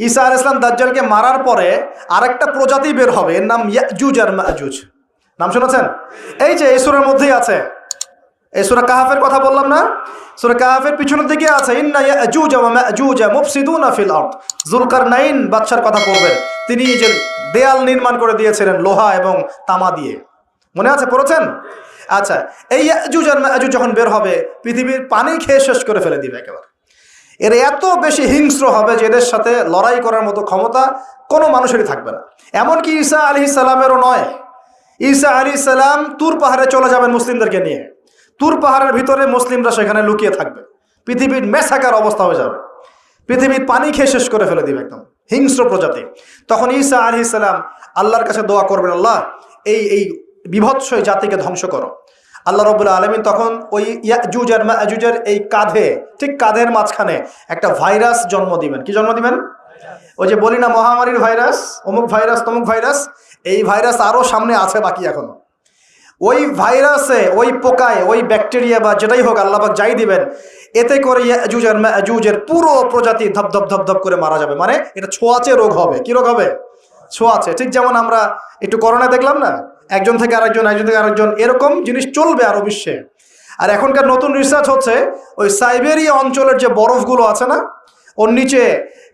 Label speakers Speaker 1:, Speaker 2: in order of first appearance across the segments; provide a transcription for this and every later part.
Speaker 1: ঈসা আলাইহিস সালাম দাজ্জালকে মারার পরে আরেকটা প্রজাতি বের হবে, এর নাম ইয়াজুজ আর মাজুজ। নাম শুনেছেন? এই যে এই সূরার মধ্যেই আছে, এই সূরা কাহাফের কথা বললাম না, সূরা কাহাফের পিছনের দিকে আছে ইন্না ইয়াজুজ ওয়া মাজুজ মুফসিদুনা ফিল আরদ। যুলকারনাইন বাদশার কথা পড়বেন, তিনি যে দেয়াল নির্মাণ করে দিয়েছিলেন লোহা এবং তামা দিয়ে, মনে আছে, পড়েছেন? আচ্ছা, এই ইয়াজুজ আর মাজুজ যখন বের হবে পৃথিবীর পানি খেয়ে শেষ করে ফেলে দিবে একেবারে। এর এত বেশি হিংস্র হবে যে এদের সাথে লড়াই করার মতো ক্ষমতা কোনো মানুষেরই থাকবে না। এমনকি ঈসা আলাইহিস সালামেরও নয়। ঈসা আলাইহিস সালাম তুর পাহাড়ে চলে যাবেন মুসলিমদেরকে নিয়ে, তুর পাহাড়ের ভিতরে মুসলিমরা সেখানে লুকিয়ে থাকবে, পৃথিবীর মেসাকার অবস্থা হয়ে যাবে, পৃথিবীর পানি খেয়ে শেষ করে ফেলে দিবে একদম হিংস্র প্রজাতি। তখন ঈসা আলাইহিস সালাম আল্লাহর কাছে দোয়া করবেন, আল্লাহ এই বিভৎস জাতিকে ধ্বংস করো। আল্লাহ রাব্বুল আলামিন তখন ওই ইয়াজুজ আর মাজুজের এই কাঁধে, ঠিক কাঁধের মাঝখানে একটা ভাইরাস জন্ম দিবেন। কি জন্ম দিবেন? ওই যে বলি না মহামারীর ভাইরাস, অমুক ভাইরাস তমুক ভাইরাস, এই ভাইরাস আরও সামনে আছে বাকি এখনো। ওই ভাইরাসে, ওই পোকায়, ওই ব্যাকটেরিয়া বা যেটাই হোক আল্লাহ পাক যাই দিবেন, এতে করে ইয়াজুজ আর মাজুজের পুরো প্রজাতি ধপ ধপ ধপ করে মারা যাবে। মানে এটা ছোঁয়াচে রোগ হবে। কি রোগ হবে? ছোঁয়াচে। ঠিক যেমন আমরা একটু করোনা দেখলাম না, একজন থেকে আরেকজন, একজন থেকে আরেকজন, এরকম জিনিস চলবে আরো বিশ্বে। আর এখনকার নতুন রিসার্চ হচ্ছে ওই সাইবেরিয়া অঞ্চলের যে বরফগুলো আছে না, ওর নিচে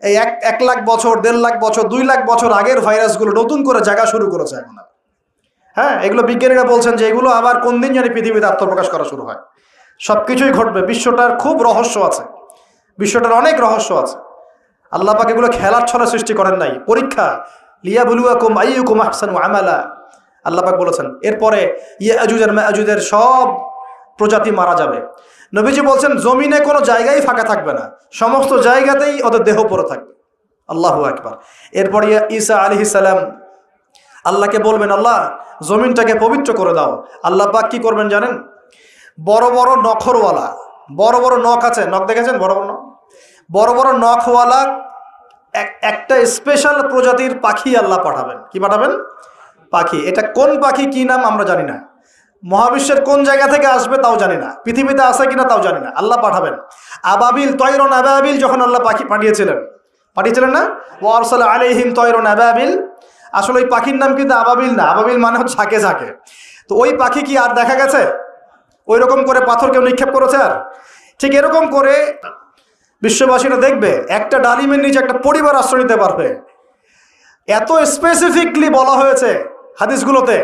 Speaker 1: এই 1 লাখ বছর, 1.5 লাখ বছর, 2 লাখ বছর আগের ভাইরাসগুলো নতুন করে জায়গা শুরু করেছে এখন। হ্যাঁ, এগুলো বিজ্ঞানীরা বলছেন যে এগুলো আবার কোন দিন জানি পৃথিবীতে আত্মপ্রকাশ করা শুরু হয়। সব কিছুই ঘটবে। বিশ্বটার খুব রহস্য আছে, বিশ্বটার অনেক রহস্য আছে। আল্লাহ পাক এগুলো খেলার ছলে সৃষ্টি করেন নাই, পরীক্ষা। লিয়াবলুয়াকুম আইয়ুকুম আহসানু আমালা, আল্লাহ পাক বলেছেন। এরপরে ইয়াজুজ আর মাজুজের সব প্রজাতি মারা যাবে। নবীজি বলছেন জমিনে কোনো জায়গায় ফাঁকা থাকবে না, সমস্ত জায়গাতেই ওদের দেহ পড়ে থাকবে। আল্লাহু আকবার। এরপরে ঈসা আলাইহিস সালাম আল্লাহকে বলবেন, আল্লাহ জমিনটাকে পবিত্র করে দাও। আল্লাহ পাক কি করবেন জানেন? বড় বড় নখরওয়ালা, বড় বড় নখ আছে, নখ দেখেছেন? বড় বড় নখ, বড় বড় নখওয়ালা একটা স্পেশাল প্রজাতির পাখি আল্লাহ পাঠাবেন। কি পাঠাবেন? পাখি। এটা কোন পাখি, কি নাম আমরা জানি না, মহাবিশ্বের কোন জায়গা থেকে আসবে তাও জানি না, পৃথিবীতে আছে কিনা তাও জানি না, আল্লাহ পাঠাবেন। আবাবিল, তয়রন আবাবিল যখন আল্লাহ পাখি পাঠিয়েছিলেন না, ওয়া আরসালা আলাইহিম তয়রন আবাবিল, আসলে ওই পাখির নাম কিন্তু আবাবিল না, আবাবিল মানে হচ্ছে ঝাঁকে ঝাঁকে। তো ওই পাখি কি আর দেখা গেছে? ওই রকম করে পাথর কেউ নিক্ষেপ করেছে? আর ঠিক এরকম করে বিশ্ববাসীরা দেখবে একটা ডালিমের নিচে একটা পরিবার আশ্রয় নিতে পারবে। এত স্পেসিফিকলি বলা হয়েছে হাদিসগুলোতে।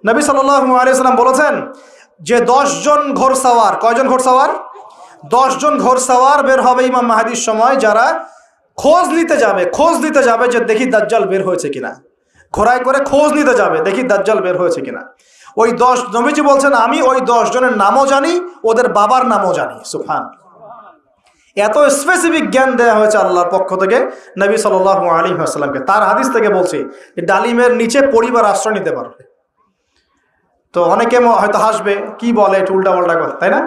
Speaker 1: নবী সাল্লাল্লাহু আলাইহি সাল্লাম বলেছেন যে 10 জন ঘোড়সাওয়ার, কয়জন ঘোড়সাওয়ার? 10 জন ঘোড়সাওয়ার বের হবে ইমাম মাহদির সময়, যারা খোঁজ নিতে যাবে যে দেখি দাজ্জাল বের হয়েছে কিনা, ঘোড়ায় করে খোঁজ নিতে যাবে দেখি দাজ্জাল বের হয়েছে কিনা। ওই 10, নবীজি বলছেন আমি ওই 10 জনের নামও জানি, ওদের বাবার নামও জানি। সুবহানাল্লাহ। এত স্পেসিফিক জ্ঞান দেওয়া হয়েছে আল্লাহর পক্ষ থেকে নবী সাল্লাল্লাহু আলাইহি ওয়াসাল্লামকে। তার হাদিস থেকে বলছি ডালিমের নিচে পরিবার আশ্রয় নিতে পারবে। তো অনেকে হয়তো হাসবে, কি বলে একটু উল্টা পাল্টা কথা, তাই না?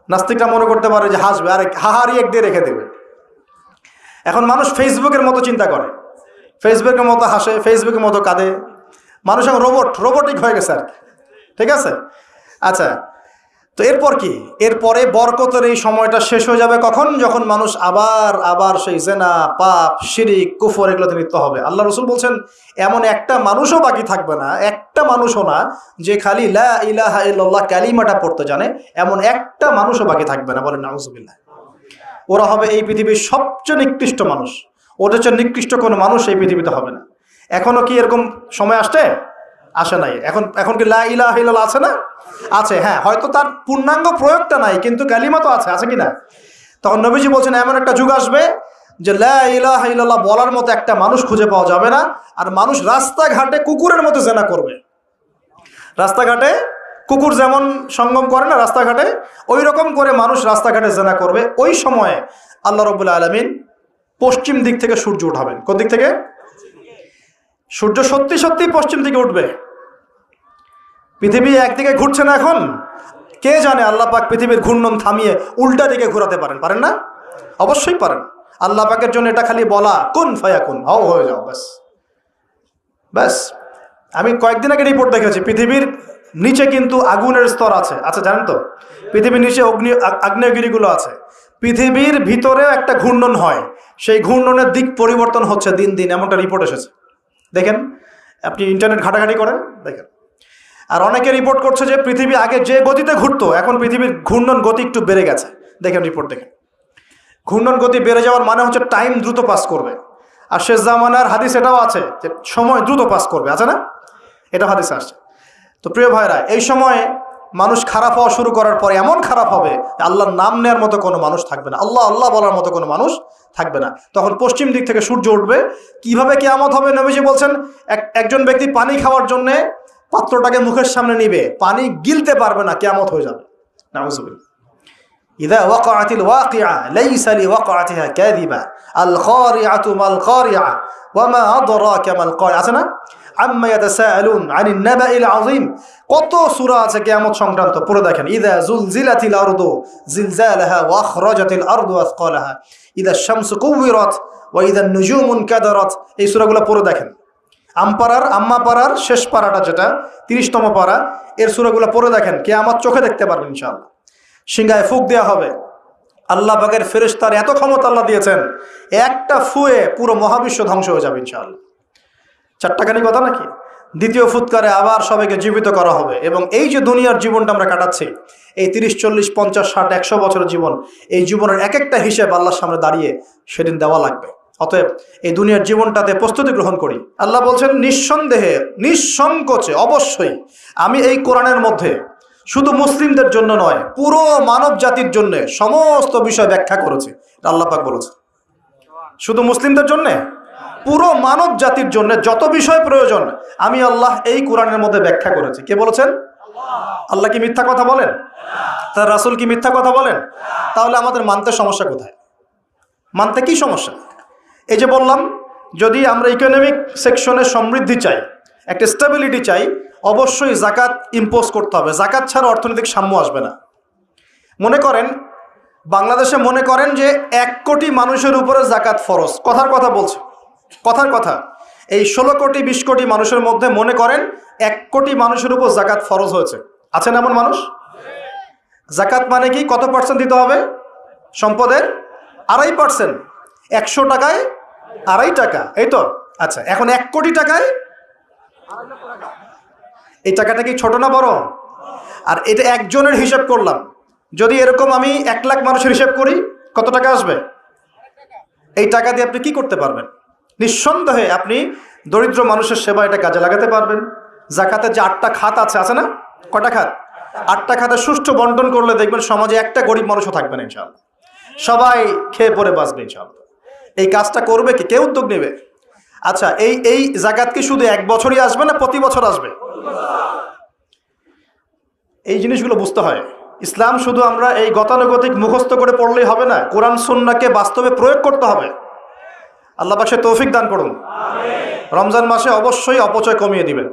Speaker 1: নাস্তিকরা মনে করতে পারে যে হাসবে, আর হাহারি এক দিয়ে রেখে দেবে। এখন মানুষ ফেসবুকের মতো চিন্তা করে, ফেসবুকের মতো হাসে, ফেসবুকের মতো কাঁদে। মানুষ এখন রোবটিক হয়ে গেছে আর কি। ঠিক আছে? আচ্ছা, তো এরপর কি? এরপরে বরকতের এই সময়টা শেষ হয়ে যাবে কখন? যখন মানুষ আবার সেই জেনা, পাপ, শিরিক, কুফর এগুলোতে লিপ্ত হবে। আল্লাহ রাসূল বলছেন এমন একটা মানুষও বাকি থাকবে না, একটা মানুষও না যে খালি লা ইলাহা ইল্লাল্লাহ কালিমাটা পড়তে জানে, এমন একটা মানুষও বাকি থাকবে না। বলেন নাউযুবিল্লাহ। ওরা হবে এই পৃথিবীর সবচেয়ে নিকৃষ্ট মানুষ। ওদের চেয়ে নিকৃষ্ট কোনো মানুষ এই পৃথিবীতে হবে না। এখনো কি এরকম সময় আসে নাই? এখন কি লা ইলাহা ইল্লাল্লাহ আছে না? আছে, হ্যাঁ, হয়তো তার পূর্ণাঙ্গ প্রয়োগটা নাই, কিন্তু কালিমা তো আছে কি না? তখন নবীজি বলছেন এমন একটা যুগ আসবে যে লা ইলাহা ইল্লাল্লাহ বলার মতো একটা মানুষ খুঁজে পাওয়া যাবে না। আর মানুষ রাস্তাঘাটে কুকুরের মতো জেনা করবে। রাস্তাঘাটে কুকুর যেমন সঙ্গম করে না রাস্তাঘাটে, ওই রকম করে মানুষ রাস্তাঘাটে জেনা করবে। ওই সময়ে আল্লাহ রাব্বুল আলামিন পশ্চিম দিক থেকে সূর্য উঠাবেন। কোন দিক থেকে? সূর্য সত্যি সত্যি পশ্চিম দিকে উঠবে। পৃথিবী একদিকে ঘুরছে না এখন, কে জানে আল্লাহ পাক পৃথিবীর ঘূর্ণন থামিয়ে উল্টা দিকে ঘোরাতে পারেন না? অবশ্যই পারেন। আল্লাহ পাকের জন্য এটা খালি বলা কুন ফায়াকুন, হও হয়ে যাও, ব্যাস। আমি কয়েকদিন আগে রিপোর্ট দেখেছি, পৃথিবীর নিচে কিন্তু আগুনের স্তর আছে, জানেন তো? পৃথিবীর নিচে আগ্নেয়গিরিগুলো আছে। পৃথিবীর ভিতরে একটা ঘূর্ণন হয়, সেই ঘূর্ণনের দিক পরিবর্তন হচ্ছে দিন দিন, এমনটা রিপোর্ট এসেছে। দেখেন, আপনি ইন্টারনেট ঘাটাঘাটি করেন, দেখেন। আর অনেকে রিপোর্ট করছে যে পৃথিবী আগে যে গতিতে ঘুরতো এখন পৃথিবীর ঘূর্ণন গতি একটু বেড়ে গেছে। দেখেন রিপোর্ট, দেখেন। ঘূর্ণন গতি বেড়ে যাওয়ার মানে হচ্ছে টাইম দ্রুত পাস করবে। আর শেষ জামানার হাদিস এটাও আছে যে সময় দ্রুত পাস করবে, আছে না? এটা হাদিস আসছে। তো প্রিয় ভাইরা, এই সময়ে মানুষ খারাপ হওয়া শুরু করার পরে এমন খারাপ হবে আল্লাহর নাম নেওয়ার মতো কোনো মানুষ থাকবে না, আল্লাহ আল্লাহ বলার মতো কোনো মানুষ থাকবে না। তখন পশ্চিম দিক থেকে সূর্য উঠবে। কিভাবে কিয়ামত হবে? নবীজি বলছেন, একজন ব্যক্তি পানি খাওয়ার জন্য পাত্রটাকে মুখের সামনে নিবে, পানি গিলতে পারবে না, কিয়ামত হয়ে যাবে। নাউযুবিল্লাহ। ইযা ওয়াকাআতিল ওয়াকিআ লাইসা লিওয়াকাআতিহা কাযিবা আল কারিআতু মাল কারিআ ওয়া মা আদরাকা মাল কারিআ, আছে না? আম্মা ইয়াতাসাআলুন আনিন নাবাইল আযীম। কত সূরা আছে কিয়ামত সংক্রান্ত, পড়ে দেখেন। ইযা যুলজিলাতিল আরদু জিলজালাহা ওয়া আখরাজাতিল আরদু আসকালাহা ইযা শামসু কুওয়িরাত ওয়া ইযা নুজুমু ইনকাদারাত। এই সূরাগুলো পড়ে দেখেন। আম্মা পারার শেষ পারাটা, যেটা 30তম পারা, এর সূরাগুলো পড়ে দেখেন। কিয়ামত চোখে দেখতে পারবেন ইনশাআল্লাহ। সিংহায় ফুঁক দেওয়া হবে। আল্লাহ পাকের ফেরেশতার এত ক্ষমতা আল্লাহ দিয়েছেন, একটা ফুয়ে পুরো মহাবিশ্ব ধ্বংস হয়ে যাবে ইনশাআল্লাহ। চারটাখানি কথা নাকি? দ্বিতীয় ফুৎকারে আবার সবাইকে জীবিত করা হবে। এবং এই যে দুনিয়ার জীবনটা আমরা কাটাচ্ছি, এই 30, 40, 50, 60, 100 বছরের জীবন, এই জীবনের এক একটা হিসেব আল্লাহর সামনে দাঁড়িয়ে সেদিন দেওয়া লাগবে। অতএব এই দুনিয়ার জীবনটাতে প্রস্তুতি গ্রহণ করি। আল্লাহ বলছেন, নিঃসন্দেহে, নিঃসংকোচে, অবশ্যই আমি এই কোরআনের মধ্যে শুধু মুসলিমদের জন্য নয়, পুরো মানব জাতির জন্য সমস্ত বিষয় ব্যাখ্যা করেছে। আল্লাহ পাক বলেছে শুধু মুসলিমদের জন্য, পুরো মানব জাতির জন্য যত বিষয় প্রয়োজন আমি আল্লাহ এই কোরআনের মধ্যে ব্যাখ্যা করেছি। কে বলেছেন? আল্লাহ কি মিথ্যা কথা বলেন? তার রাসূল কি মিথ্যা কথা বলেন? তাহলে আমাদের মানতে সমস্যা কোথায়? মানতে কি সমস্যা? এই যে বললাম, যদি আমরা ইকোনমিক সেকশনে সমৃদ্ধি চাই, একটা স্টেবিলিটি চাই, অবশ্যই জাকাত ইম্পোজ করতে হবে। জাকাত ছাড়া অর্থনৈতিক সাম্য আসবে না। মনে করেন বাংলাদেশে মনে করেন যে 1 কোটি মানুষের উপরে জাকাত ফরজ। কথার কথা বলছে, কথার কথা। এই 16 কোটি 20 কোটি মানুষের মধ্যে মনে করেন 1 কোটি মানুষের উপর জাকাত ফরজ হয়েছে। আছেন এমন মানুষ? জাকাত মানে কি? কত পার্সেন্ট দিতে হবে সম্পদের? 2.5%। 100 টাকায় 2.5 টাকা, এই তো। আচ্ছা, এখন 1 কোটি টাকায় এই টাকাটা কি ছোট না বড়? আর এটা একজনের হিসাব করলাম। যদি এরকম আমি 1 লাখ মানুষের হিসাব করি, কত টাকা আসবে? এই টাকা দিয়ে আপনি কি করতে পারবেন? নিঃসন্দেহে আপনি দরিদ্র মানুষের সেবা এটা কাজে লাগাতে পারবেন। জাকাতের যে 8টা খাত আছে, আছে না? কটা খাত? 8টা খাতে সুষ্ঠু বন্টন করলে দেখবেন সমাজে একটা গরিব মানুষও থাকবে না ইনশাআল্লাহ। সবাই খেয়ে পরে বাঁচবে ইনশাআল্লাহ। এই কাজটা করবে কি? কে উদ্যোগ নেবে? আচ্ছা, এই জাকাত কি শুধু 1 বছরই আসবে না প্রতি বছর আসবে? এই জিনিসগুলো বুঝতে হয়। ইসলাম শুধু আমরা এই গতানুগতিক মুখস্থ করে পড়লেই হবে না, কোরআন সুন্নাহকে বাস্তবে প্রয়োগ করতে হবে। আল্লাহ পাক সে তৌফিক দান করুন। রমজান মাসে অবশ্যই অপচয় কমিয়ে দিবেন,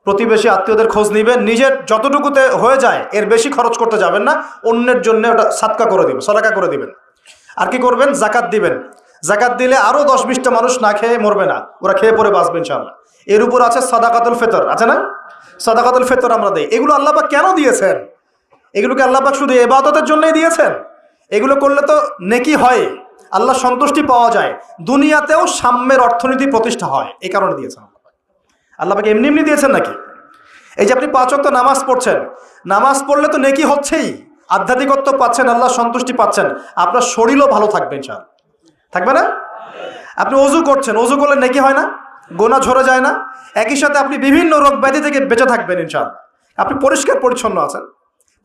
Speaker 1: প্রতিবেশী আত্মীয়দের খোঁজ নিবেন, নিজের যতটুকুতে হয়ে যায় এর বেশি খরচ করতে যাবেন না, অন্যের জন্য ওটা সাদকা করে দিবেন, সদকা করে দিবেন। আর কি করবেন? জাকাত দিবেন। জাকাত দিলে আরও 10-20টা মানুষ না খেয়ে মরবে না, ওরা খেয়ে পরে বাঁচবে ইনশাআল্লাহ। এর উপর আছে সাদাকাতুল ফিতর, আছে না? সাদাকাতুল ফিতর আমরা দেই। এগুলো আল্লাহ পাক কেন দিয়েছেন? এগুলোকে আল্লাহ পাক শুধু ইবাদতের জন্যই দিয়েছেন? এগুলো করলে তো নেকি হয়, আল্লাহ সন্তুষ্টি পাওয়া যায়, দুনিয়াতেও সাম্যের অর্থনীতি প্রতিষ্ঠা হয়, এই কারণে দিয়েছেন আল্লাহ পাক। আল্লাহ পাক এমনি এমনি দিয়েছেন নাকি? এই যে আপনি 5 ওয়াক্ত নামাজ পড়ছেন, নামাজ পড়লে তো নেকি হচ্ছেই, আধ্যাত্মিকত্ব পাচ্ছেন, আল্লাহ সন্তুষ্টি পাচ্ছেন, আপনার শরীরও ভালো থাকবে ইনশাআল্লাহ। থাকবে না? আপনি ওযু করছেন, ওযু করলে নেকি হয় না? গোনা ঝরে যায় না? একই সাথে আপনি বিভিন্ন রোগ ব্যাধি থেকে বেঁচে থাকবেন ইনশাআল্লাহ। আপনি পরিষ্কার পরিচ্ছন্ন আছেন।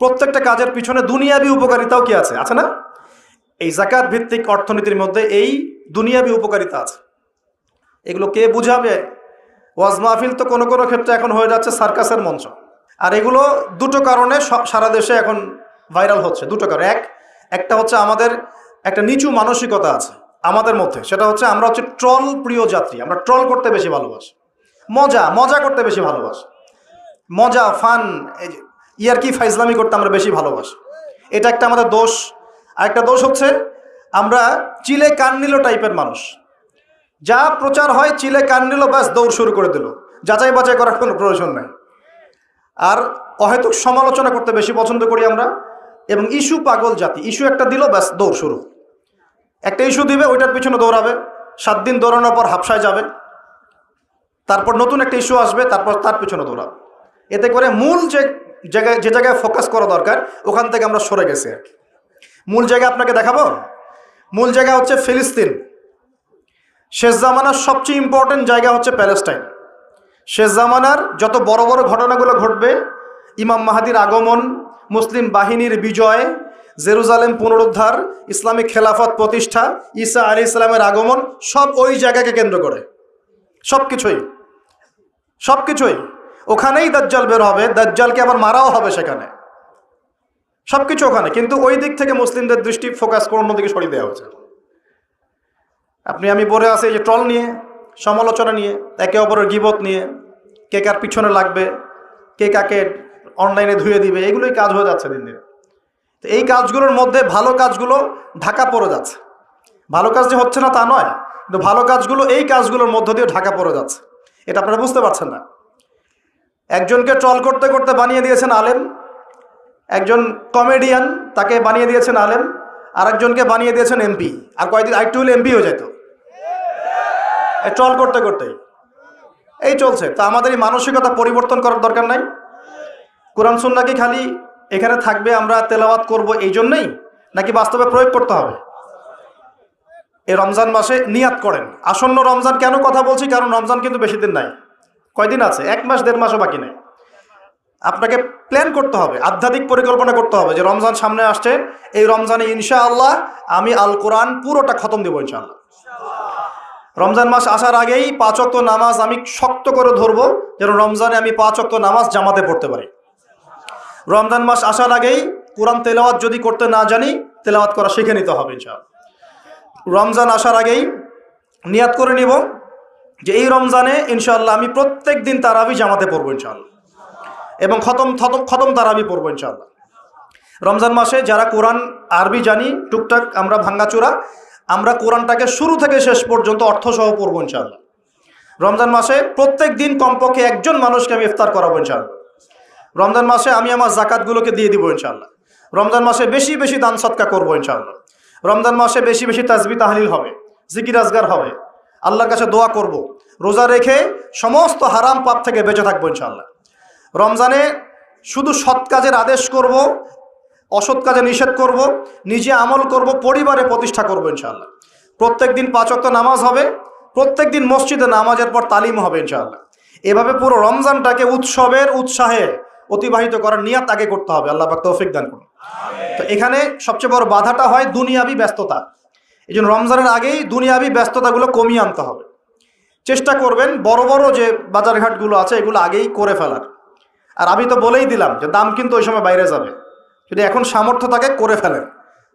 Speaker 1: প্রত্যেকটা কাজের পিছনে দুনিয়াবি উপকারিতাও কি আছে? আছে না? এই যাকাত ভিত্তিক অর্থনীতির মধ্যে এই দুনিয়াবি উপকারিতা আছে। এগুলো কে বুঝাবে? ওয়াজ মাহফিল তো কোনো কোনো ক্ষেত্রে এখন হয়ে যাচ্ছে সার্কাসের মঞ্চ। আর এগুলো দুটো কারণে সারা দেশে এখন ভাইরাল হচ্ছে। দুটো কারণ। একটা হচ্ছে আমাদের একটা নিচু মানসিকতা আছে আমাদের মধ্যে, সেটা হচ্ছে আমরা হচ্ছে ট্রল প্রিয় যাত্রী। আমরা ট্রল করতে বেশি ভালোবাসি, মজা করতে বেশি ভালোবাসি, মজা ফান ইয়ারকি ফাইজলামি করতে আমরা বেশি ভালোবাসি। এটা একটা আমাদের দোষ। আরেকটা দোষ হচ্ছে আমরা চিলে কান নিল টাইপের মানুষ। যা প্রচার হয় চিলে কান নিল, ব্যাস দৌড় শুরু করে দিল, যাচাই বাছাই করার কোনো প্রয়োজন নেই। আর অহেতুক সমালোচনা করতে বেশি পছন্দ করি আমরা, এবং ইস্যু পাগল জাতি। ইস্যু একটা দিল, ব্যাস দৌড় শুরু। একটা ইস্যু দিবে, ওইটার পিছনে দৌড়াবে, 7 দিন দৌড়ানোর পর হাফসায় যাবে, তারপর নতুন একটা ইস্যু আসবে, তারপর তার পিছনে দৌড়াবে। এতে করে মূল যে জায়গায় ফোকাস করা দরকার ওখান থেকে আমরা সরে গেছি আর কি। মূল জায়গা আপনাকে দেখাবো। মূল জায়গা হচ্ছে ফিলিস্তিন। শেষ জামানার সবচেয়ে ইম্পর্টেন্ট জায়গা হচ্ছে প্যালেস্টাইন। শেষ জামানার যত বড় বড় ঘটনাগুলো ঘটবে, ইমাম মাহাদির আগমন, মুসলিম বাহিনীর বিজয়, জেরুজালেম পুনরুদ্ধার, ইসলামিক খেলাফত প্রতিষ্ঠা, ঈসা আলাইহিস সালামের আগমন, সব ওই জায়গাকে কেন্দ্র করে। সবকিছুই ওখানেই দাজ্জাল বের হবে, দাজ্জালকে আবার মারাও হবে সেখানে, সবকিছু ওখানে। কিন্তু ওই দিক থেকে মুসলিমদের দৃষ্টি ফোকাস করে অন্যদিকে সরিয়ে দেওয়া হয়েছে। আমি পড়ে আছি এই যে ট্রল নিয়ে, সমালোচনা নিয়ে, একে অপরের গীবত নিয়ে, কে কার পিছনে লাগবে, কে কাকে অনলাইনে ধুয়ে দিবে, এগুলোই কাজ হয়ে যাচ্ছে দিন দিন। তো এই কাজগুলোর মধ্যে ভালো কাজগুলো ঢাকা পড়ে যাচ্ছে। ভালো কাজ যে হচ্ছে না তা নয়, কিন্তু ভালো কাজগুলো এই কাজগুলোর মধ্য দিয়ে ঢাকা পড়ে যাচ্ছে, এটা আপনারা বুঝতে পারছেন না। একজনকে ট্রল করতে করতে বানিয়ে দিয়েছেন আলেম, একজন কমেডিয়ান তাকে বানিয়ে দিয়েছেন আলেম, আরেকজনকে বানিয়ে দিয়েছেন এমপি। আর কয়েকদিন আরেকটু হলে এমপি হয়ে যেত ট্রল করতে করতেই। এই চলছে। তা আমাদের এই মানসিকতা পরিবর্তন করার দরকার নাই? কোরআন সুন্নাহ কি খালি এখানে থাকবে, আমরা তেলাওয়াত করব এই জন্যই, নাকি বাস্তবে প্রয়োগ করতে হবে? এই রমজান মাসে নিয়াত করেন। আসন্ন রমজান কেন কথা বলছি? কারণ রমজান কিন্তু বেশি দিন নাই, কয়দিন আছে, 1 মাস 1.5 মাসও বাকি নেই। আপনাকে প্ল্যান করতে হবে, আধ্যাত্মিক পরিকল্পনা করতে হবে যে রমজান সামনে আসছে, এই রমজানে ইনশাআল্লাহ আমি আল কোরআন পুরোটা খতম দেবো ইনশাআল্লাহ। রমজান মাস আসার আগেই 5 ওয়াক্ত নামাজ আমি শক্ত করে ধরবো, যেন রমজানে আমি 5 ওয়াক্ত নামাজ জামাতে পড়তে পারি। রমজান মাস আসার আগেই কোরআন তেলাওয়াত যদি করতে না জানি, তেলাওয়াত করা শিখে নিতে হবে ইনশাআল্লাহ। রমজান আসার আগেই নিয়াত করে নিব যে এই রমজানে ইনশাআল্লাহ আমি প্রত্যেক দিন তারাবি জামাতে পড়বো ইনশাআল্লাহ, এবং খতম তারাবি পড়বো ইনশাআল্লাহ। রমজান মাসে যারা কোরআন আরবি জানি টুকটাক আমরা ভাঙ্গাচোরা, আমরা কোরআনটাকে শুরু থেকে শেষ পর্যন্ত অর্থসহ পড়বো ইনশাআল্লাহ। রমজান মাসে প্রত্যেক দিন কমপক্ষে একজন মানুষকে আমি ইফতার করাবো ইনশাআল্লাহ। রমজান মাসে আমি আমার জাকাতগুলোকে দিয়ে দিব ইনশাআল্লাহ। রমজান মাসে বেশি বেশি দান সদকা করবো ইনশাআল্লাহ। রমজান মাসে বেশি বেশি তাসবিহ তাহলিল হবে, জিকির আজগার হবে, আল্লাহর কাছে দোয়া করব, রোজা রেখে সমস্ত হারাম পাপ থেকে বেঁচে থাকবো ইনশাআল্লাহ। রমজানে শুধু সৎ কাজের আদেশ করব, অসৎ কাজে নিষেধ করব, নিজে আমল করব, পরিবারে প্রতিষ্ঠা করব ইনশাআল্লাহ। প্রত্যেক দিন 5 ওয়াক্ত নামাজ হবে, প্রত্যেক দিন মসজিদে নামাজের পর তালিম হবে ইনশাআল্লাহ। এভাবে পুরো রমজানটাকে উৎসবের উৎসাহে অতিবাহিত করার নিয়াত আগে করতে হবে। আল্লাহ পাক তৌফিক দান করুন। তো এখানে সবচেয়ে বড় বাধাটা হয় দুনিয়াবি ব্যস্ততা। এই জন্য রমজানের আগেই দুনিয়াবি ব্যস্ততাগুলো কমিয়ে আনতে হবে। চেষ্টা করবেন বড় বড় যে বাজারঘাটগুলো আছে এগুলো আগেই করে ফেলার। আর আমি তো বলেই দিলাম যে দাম কিন্তু ওই সময় বাইরে যাবে। যদি এখন সামর্থ্য থাকে করে ফেলেন,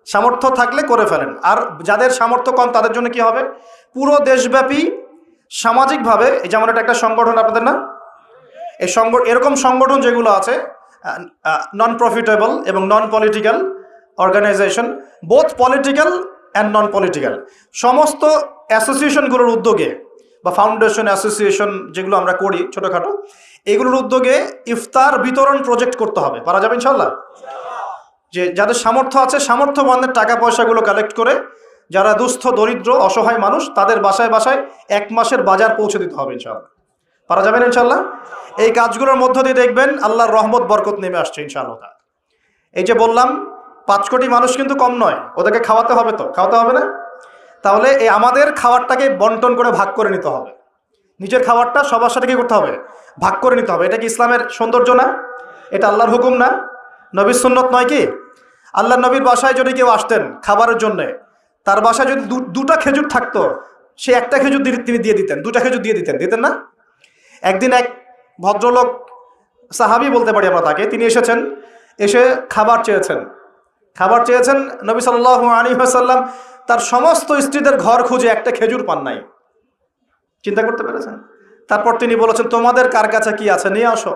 Speaker 1: সামর্থ্য থাকলে করে ফেলেন। আর যাদের সামর্থ্য কম তাদের জন্য কি হবে, পুরো দেশব্যাপী সামাজিকভাবে, যেমন এটা একটা সংগঠন আপনাদের না, এই এরকম সংগঠন যেগুলো আছে নন প্রফিটেবল এবং non political organisation, both political and non political, সমস্ত অ্যাসোসিয়েশনগুলোর উদ্যোগে বা ফাউন্ডেশন অ্যাসোসিয়েশন যেগুলো আমরা করি ছোটোখাটো, এগুলোর উদ্যোগে ইফতার বিতরণ প্রজেক্ট করতে হবে। পারা যাবে ইনশাল্লাহ? যে যাদের সামর্থ্য আছে সামর্থ্যবানদের টাকা পয়সাগুলো কালেক্ট করে যারা দুস্থ দরিদ্র অসহায় মানুষ তাদের বাসায় বাসায় 1 মাসের বাজার পৌঁছে দিতে হবে ইনশাআল্লাহ। পারা যাবেন ইনশাআল্লাহ? এই কাজগুলোর মধ্য দিয়ে দেখবেন আল্লাহর রহমত বরকত নেমে আসছে ইনশাআল্লাহ। এই যে বললাম 5 কোটি মানুষ কিন্তু কম নয়, ওদেরকে খাওয়াতে হবে, তো খাওয়াতে হবে না? তাহলে এই আমাদের খাবারটাকে বন্টন করে ভাগ করে নিতে হবে। নিজের খাবারটা সবার সাথে কি করতে হবে, ভাগ করে নিতে হবে। এটা কি ইসলামের সৌন্দর্য না? এটা আল্লাহর হুকুম না? নবীর সুন্নত নয় কি? আল্লাহ নবীর বাসায় যদি কেউ আসতেন খাবারের জন্যে, তার বাসায় যদি 2টা খেজুর থাকতো, সে 1টা খেজুর তিনি দিয়ে দিতেন, 2টা খেজুর দিয়ে দিতেন না? একদিন এক ভদ্রলোক, সাহাবী বলতে পারি আমরা তাকে, তিনি এসে খাবার চেয়েছেন। নবী সাল্লাল্লাহু আলাইহি ওয়াসাল্লাম তার সমস্ত স্ত্রীদের ঘর খুঁজে 1টা খেজুর পান নাই। চিন্তা করতে পেরেছেন? তারপর তিনি বলেছেন তোমাদের কার কাছে কি আছে নিয়ে আসো।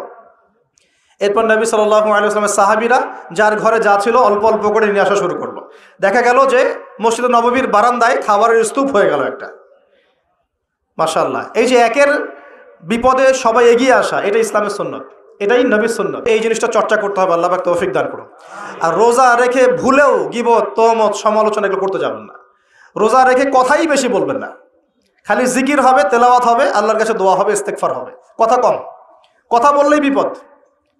Speaker 1: এরপর নবী সাল্লাল্লাহু আলাইহি ওয়াসাল্লামের সাহাবীরা যার ঘরে যা ছিল অল্প অল্প করে নিয়ে আসা শুরু করলো। দেখা গেল যে মসজিদ নববীর বারান্দায় খাবারের স্তূপ হয়ে গেল একটা। মাশাআল্লাহ। এই যে একের বিপদে সবাই এগিয়ে আসা, এটা ইসলামের সুন্নত, এটাই নবীর সুন্নত। এই জিনিসটা চর্চা করতে হবে। আল্লাহ পাক তৌফিক দান করুন। আর রোজা রেখে ভুলেও গীবত, তহমত, সমালোচনা এগুলো করতে যাবেন না। রোজা রেখে কথাই বেশি বলবেন না, খালি জিকির হবে, তেলাওয়াত হবে, আল্লাহর কাছে দোয়া হবে, ইস্তেগফার হবে, কথা কম। কথা বললেই বিপদ,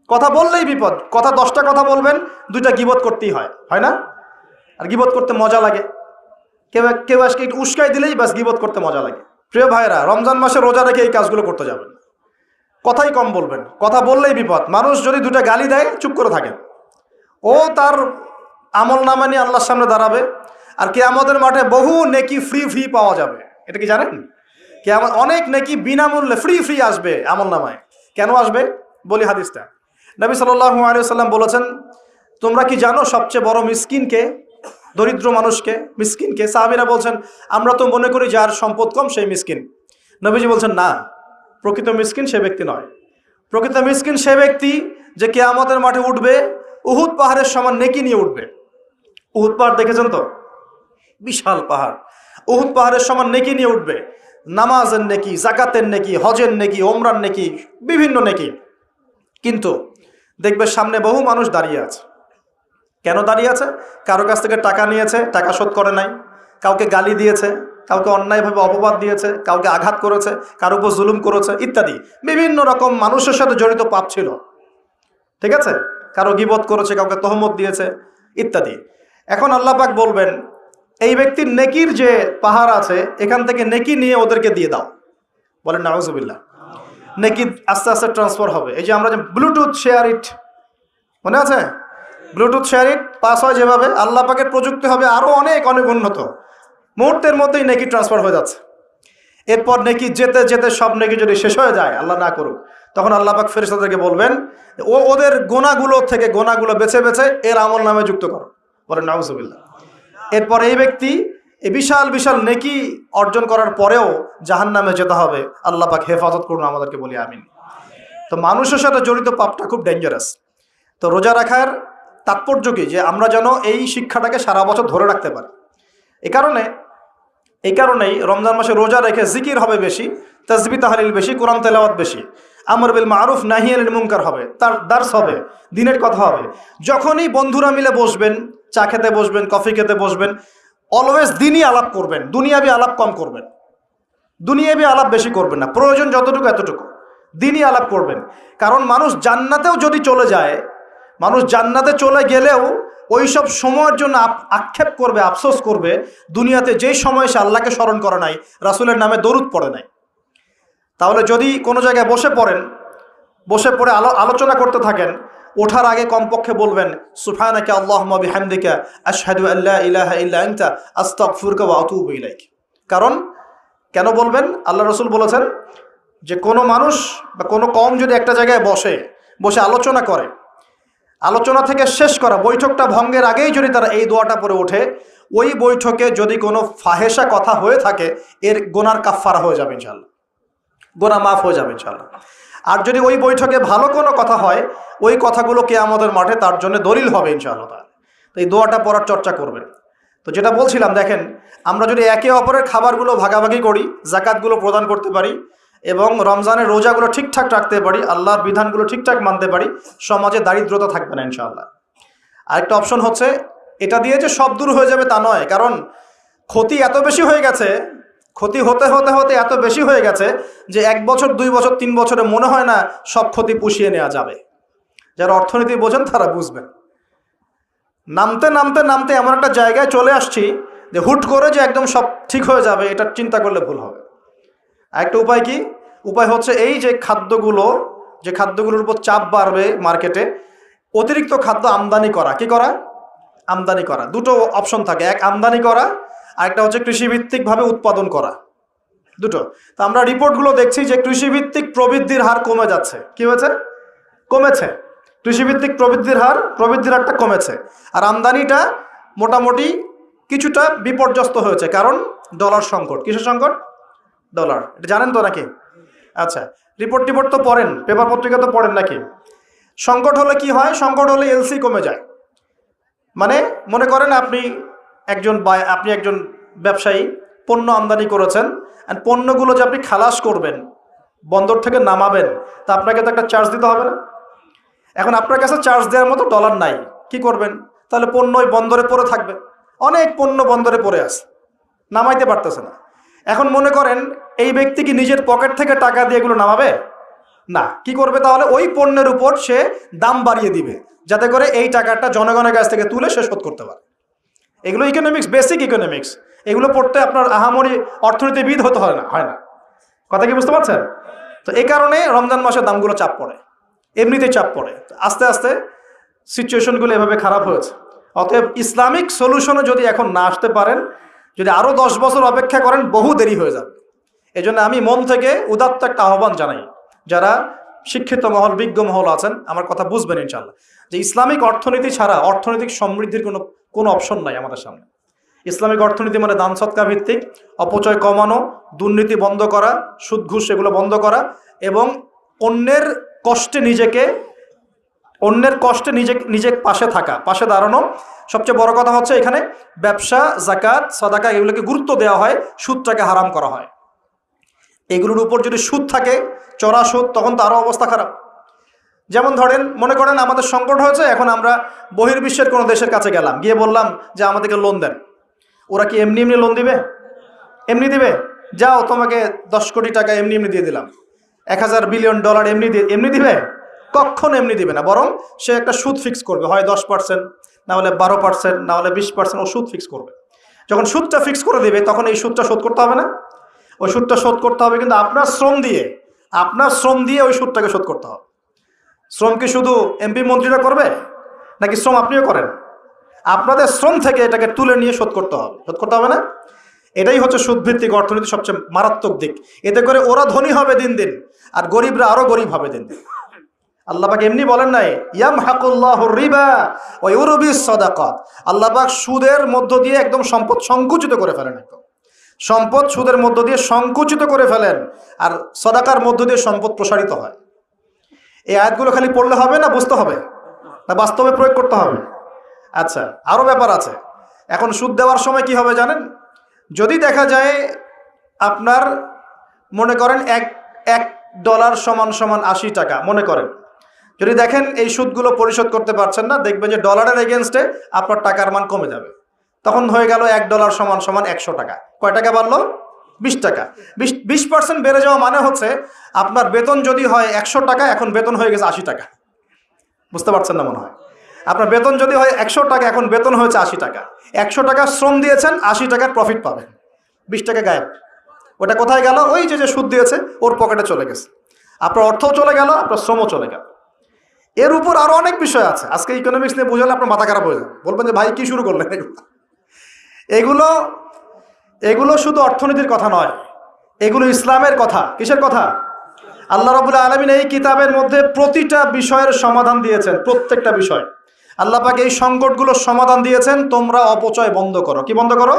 Speaker 1: কথা বললেই বিপদ। কথা 10টা কথা বলবেন, 2টা গীবত করতেই হয়, হয় না? আর গীবত করতে মজা লাগে, কেউ কেউ আজকে একটু উস্কাই দিলেই বাস গীবত করতে মজা লাগে। প্রিয় ভাইরা, রমজান মাসে রোজা রেখে এই কাজগুলো করতে যাবেন, কথাই কম বলবেন, কথা বললেই বিপদ। মানুষ যদি 2টা গালি দেয় চুপ করে থাকেন, ও তার আমল নামা নিয়ে আল্লাহর সামনে দাঁড়াবে। আর কিয়ামতের মাঠে বহু নেকি ফ্রি ফ্রি পাওয়া যাবে, এটা কি জানেন? কিয়ামত অনেক নেকি বিনামূল্যে ফ্রি ফ্রি আসবে আমল নামায়। কেন আসবে বলি হাদিসটা। নবী সাল্লাল্লাহু আলাইহি ওয়াসাল্লাম বলেছেন, তোমরা কি জানো সবচেয়ে বড় মিসকিনকে? দরিদ্র মানুষকে, মিসকিনকে। সাহাবীরা বলছেন, আমরা তো মনে করি যার সম্পদ কম সেই মিসকিন। নবীজি বলছেন, না, প্রকৃত মিসকিন সে ব্যক্তি নয়। প্রকৃত মিসকিন সে ব্যক্তি যে কিয়ামতের মাঠে উঠবে উহুদ পাহাড়ের সমান নেকি নিয়ে উঠবে। উহুদ পাহাড় দেখেছেন তো? বিশাল পাহাড়। উহুদ পাহাড়ের সমান নেকি নিয়ে উঠবে, নামাজের নেকি, জাকাতের নেকি, হজের নেকি, ওমরার নেকি, বিভিন্ন নেকি। কিন্তু দেখবে সামনে বহু মানুষ দাঁড়িয়ে আছে। কেন দাঁড়িয়ে আছে? কারো কাছ থেকে টাকা নিয়েছে, টাকা শোধ করে নাই, কাউকে গালি দিয়েছে, কাউকে অন্যায়ভাবে অপবাদ দিয়েছে, কাউকে আঘাত করেছে, কারো উপর জুলুম করেছে, ইত্যাদি বিভিন্ন রকম মানুষের সাথে জড়িত পাপ ছিল, ঠিক আছে? কারো গীবত করেছে, কাউকে তহমত দিয়েছে, ইত্যাদি। এখন আল্লাহ পাক বলবেন, এই ব্যক্তির নেকির যে পাহাড় আছে এখান থেকে নেকি নিয়ে ওদেরকে দিয়ে দাও। বলেন নাউজুবিল্লাহ। নেকি আস্তে আস্তে ট্রান্সফার হবে। এই যে আমরা যে ব্লুটুথ শেয়ার ইট, মনে আছে? ব্লুটুথ শেয়ার ইট পাস হয় যেভাবে, আল্লাহ পাকের প্রযুক্তি হবে আরও অনেক অনেক উন্নত। মুহূর্তের মধ্যেই নেকি ট্রান্সফার হয়ে যাচ্ছে। এরপর নেকি যেতে যেতে সব নেকি যদি শেষ হয়ে যায়, আল্লাহ না করুক, তখন আল্লাহ পাক ফেরেশতাদেরকে বলবেন, ওদের গোনাগুলো থেকে গোনাগুলো বেছে বেছে এর আমল নামে যুক্ত করো। বলেন নাউজুবিল্লাহ। এরপর এই ব্যক্তি এই বিশাল বিশাল নেকি অর্জন করার পরেও জাহান্নামে যেতে হবে। আল্লাহ পাক হেফাজত করুন আমাদেরকে, বলি আমিন। তো মানুষের সাথে জড়িত পাপটা খুব ডেঞ্জারাস। তো রোজা রাখার তাৎপর্য কি? যে আমরা যেন এই শিক্ষাটাকে সারা বছর ধরে রাখতে পারি। এই কারণেই রমজান মাসে রোজা রেখে জিকির হবে বেশি, তাসবিহ তাহলিল বেশি, কোরআন তেলাওয়াত বেশি, আমর বিল মারুফ নাহি আনিল মুনকার হবে, তার দার্স হবে, দিনের কথা হবে। যখনই বন্ধুরা মিলে বসবেন, চা খেতে বসবেন, কফি খেতে বসবেন, অলওয়েজ দিনই আলাপ করবেন, দুনিয়াবি আলাপ কম করবেন, দুনিয়াবি আলাপ বেশি করবেন না, প্রয়োজন যতটুকু এতটুকু দিনই আলাপ করবেন। কারণ মানুষ জান্নাতেও যদি চলে যায়, মানুষ জান্নাতে চলে গেলেও ওই সব সময়ের জন্য আক্ষেপ করবে, আফসোস করবে, দুনিয়াতে যেই সময় সে আল্লাহকে স্মরণ করে নাই, রাসূলের নামে দরুদ পড়ে নাই। তাহলে যদি কোনো জায়গায় বসে পড়ে আলোচনা করতে থাকেন, ওঠার আগে কমপক্ষে বলবেন, সুবহানাকা আল্লাহুম্মা বিহামদিকা আশহাদু আল্লা ইলাহা ইল্লা আনতা আস্তাগফিরুকা ওয়া আতুবু ইলাইক। কারণ কেন বলবেন? আল্লাহ রাসূল বলেছেন যে কোনো মানুষ বা কোনো কওম যদি একটা জায়গায় বসে আলোচনা করে, আলোচনা থেকে শেষ করা বৈঠকটা ভঙ্গের আগেই যদি তারা এই দোয়াটা পড়ে ওঠে, ওই বৈঠকে যদি কোনো ফাহেসা কথা হয়ে থাকে, এর গোনার কাফফারা হয়ে যাবে ইনশাআল্লাহ, গোনা মাফ হয়ে যাবে ইনশাআল্লাহ। আর যদি ওই বৈঠকে ভালো কোনো কথা হয়, ওই কথাগুলো কিয়ামতের মাঠে তার জন্য দলিল হবে ইনশাআল্লাহ। তো এই দোয়াটা পড়ার চর্চা করবেন। তো যেটা বলছিলাম, দেখেন, আমরা যদি একে অপরের খাবারগুলো ভাগাভাগি করি, জাকাতগুলো প্রদান করতে পারি এবং রমজানের রোজাগুলো ঠিকঠাক রাখতে পারি, আল্লাহর বিধানগুলো ঠিকঠাক মানতে পারি, সমাজে দারিদ্রতা থাকবে না ইনশাআল্লাহ। আরেকটা অপশন হচ্ছে, এটা দিয়ে যে সব দূর হয়ে যাবে তা নয়, কারণ ক্ষতি এত বেশি হয়ে গেছে, ক্ষতি হতে হতে হতে এত বেশি হয়ে গেছে যে 1 বছর 2 বছর 3 বছরে মনে হয় না সব ক্ষতি পুষিয়ে নেওয়া যাবে। যারা অর্থনীতি বোঝেন তারা বুঝবেন। নামতে নামতে নামতে এমন একটা জায়গায় চলে আসছি যে হুট করে যে একদম সব ঠিক হয়ে যাবে, এটা চিন্তা করলে ভুল হবে। আরেকটা উপায় কি? উপায় হচ্ছে এই যে খাদ্যগুলোর উপর চাপ বাড়বে মার্কেটে, অতিরিক্ত খাদ্য আমদানি করা। কি করা? আমদানি করা। দুটো অপশন থাকে, এক আমদানি করা, আরেকটা হচ্ছে কৃষিভিত্তিকভাবে উৎপাদন করা, দুটো। তো আমরা রিপোর্টগুলো দেখছি যে কৃষিভিত্তিক প্রবৃদ্ধির হার কমে যাচ্ছে। কি হয়েছে? কমেছে। কৃষিভিত্তিক প্রবৃদ্ধির হারটা কমেছে। আর আমদানিটা মোটামুটি কিছুটা বিপর্যস্ত হয়েছে, কারণ ডলার সংকট। কিসের সংকট? ডলার। এটা জানেন তো নাকি? আচ্ছা, রিপোর্ট তো পড়েন, পেপার পত্রিকা তো পড়েন নাকি? সংকট হলে কি হয়? সংকট হলে এলসি কমে যায়। মানে মনে করেন আপনি একজন ব্যবসায়ী, পণ্য আমদানি করেছেন, আর পণ্যগুলো যে আপনি খালাস করবেন, বন্দর থেকে নামাবেন, তা আপনাকে তো একটা চার্জ দিতে হবে না? এখন আপনার কাছে চার্জ দেওয়ার মতো ডলার নাই, কি করবেন? তাহলে পণ্য ওই বন্দরে পড়ে থাকবে। অনেক পণ্য বন্দরে পড়ে আছে, নামাইতে পারতেছে না। এখন মনে করেন এই ব্যক্তি কি নিজের পকেট থেকে টাকা দিয়ে এগুলো নামাবে? না। কি করবে তাহলে? ওই পণ্যের উপর সে দাম বাড়িয়ে দিবে, যাতে করে এই টাকাটা জনগণের কাছ থেকে তুলে সে শোধ করতে পারে। এগুলো ইকোনমিক্স, বেসিক ইকোনমিক্স। এগুলো পড়তে আপনার আহামরি অর্থনীতিবিদ হতে হয় না। কথা কি বুঝতে পারছেন? তো এই কারণে রমজান মাসে দামগুলো চাপ পড়ে, এমনিতেই চাপ পড়ে। আস্তে আস্তে সিচুয়েশনগুলো এভাবে খারাপ হয়েছে। অতএব ইসলামিক সলিউশনে যদি এখন না আসতে পারেন, যদি আরও 10 বছর অপেক্ষা করেন, বহু দেরি হয়ে যাবে। এই জন্য আমি মন থেকে উদাত্ত একটা আহ্বান জানাই, যারা শিক্ষিত মহল, বিজ্ঞ মহল আছেন, আমার কথা বুঝবেন ইনশাল্লাহ, যে ইসলামিক অর্থনীতি ছাড়া অর্থনৈতিক সমৃদ্ধির কোনো অপশন নাই আমাদের সামনে। ইসলামিক অর্থনীতি মানে দান সৎকা ভিত্তিক, অপচয় কমানো, দুর্নীতি বন্ধ করা, সুদ ঘুষ এগুলো বন্ধ করা, এবং অন্যের কষ্টে নিজে পাশে থাকা, পাশে দাঁড়ানো। সবচেয়ে বড় কথা হচ্ছে এখানে ব্যবসা, জাকাত, সাদাকা এগুলোকে গুরুত্ব দেওয়া হয়, সুদটাকে হারাম করা হয়। এগুলোর উপর যদি সুদ থাকে, চড়া সুদ, তখন তো আরও অবস্থা খারাপ। যেমন ধরেন, মনে করেন আমাদের সংকট হয়েছে, এখন আমরা বহির্বিশ্বের কোনো দেশের কাছে গেলাম, গিয়ে বললাম যে আমাদেরকে লোন দেন। ওরা কি এমনি এমনি লোন দিবে? এমনি দিবে? যাও, তোমাকে 10 কোটি টাকা এমনি এমনি দিয়ে দিলাম, 1000 বিলিয়ন ডলার এমনি দিবে? কখনো এমনি দিবে না। বরং সে একটা সুদ ফিক্স করবে, হয় 10%, না হলে 12%, না হলে 20%, ও সুদ ফিক্স করবে। যখন সুদটা ফিক্স করে দেবে, তখন এই সুদটা শোধ করতে হবে না? ওই সুদটা শোধ করতে হবে, কিন্তু আপনার শ্রম দিয়ে ওই সুদটাকে শোধ করতে হবে। শ্রম কি শুধু এমপি মন্ত্রীরা করবে, নাকি শ্রম আপনিও করেন? আপনাদের শ্রম থেকে এটাকে তুলে নিয়ে শোধ করতে হবে না? এটাই হচ্ছে সুদভিত্তিক অর্থনীতি সবচেয়ে মারাত্মক দিক। এতে করে ওরা ধনী হবে দিন দিন, আর গরিবরা আরো গরিব হবে দিন দিন। আল্লাহ পাক এমনি বলেন নাই, ইয়ামহাকুল্লাহুর রিবা ওয়া ইউরবিস সাদাকাত। আল্লাহ পাক সুদের মধ্য দিয়ে একদম সম্পদ সংকুচিত করে ফেলেন। একদম সম্পদ সুদের মধ্য দিয়ে সংকুচিত করে ফেলেন, আর সাদাকার মধ্য দিয়ে সম্পদ প্রসারিত হয়। এই আয়াতগুলো খালি পড়লে হবে না, বুঝতে হবে, না বাস্তবে প্রয়োগ করতে হবে? আচ্ছা, আরও ব্যাপার আছে। এখন সুদ দেওয়ার সময় কি হবে জানেন? যদি দেখা যায় আপনার, মনে করেন $1 সমান 80 টাকা, মনে করেন, যদি দেখেন এই সুদগুলো পরিশোধ করতে পারছেন না, দেখবেন যে ডলারের এগেনস্টে আপনার টাকার মান কমে যাবে। তখন হয়ে গেল $1 সমান 100 টাকা। কয় টাকা বাড়লো? 20 টাকা। 20% বেড়ে যাওয়া মানে হচ্ছে আপনার বেতন যদি হয় 100 টাকা, এখন বেতন হয়ে গেছে 80 টাকা। বুঝতে পারছেন না মনে হয়? আপনার বেতন যদি হয় 100 টাকা, এখন বেতন হয়েছে 80 টাকা। 100 টাকা শ্রম দিয়েছেন, 80 টাকার প্রফিট পাবেন, 20 টাকা গায়েব। ওটা কোথায় গেল? ওই যে সুদ দিয়েছে ওর পকেটে চলে গেছে। আপনার অর্থও চলে গেল, আপনার শ্রমও চলে গেল। এর উপর আরো অনেক বিষয় আছে। আজকে ইকোনমিক্স নিয়ে বুঝালে আপনার মাথা খারাপ হয়ে যাবে, বলবেন যে ভাই কি শুরু করলেন এগুলো শুধু অর্থনীতির কথা নয়, এগুলো ইসলামের কথা। কিসের কথা? আল্লাহ রাব্বুল আলামিন এই কিতাবের মধ্যে প্রতিটা বিষয়ের সমাধান দিয়েছেন। প্রত্যেকটা বিষয় আল্লাহ পাক এই সংকটগুলোর সমাধান দিয়েছেন। তোমরা অপচয় বন্ধ করো। কি বন্ধ করো?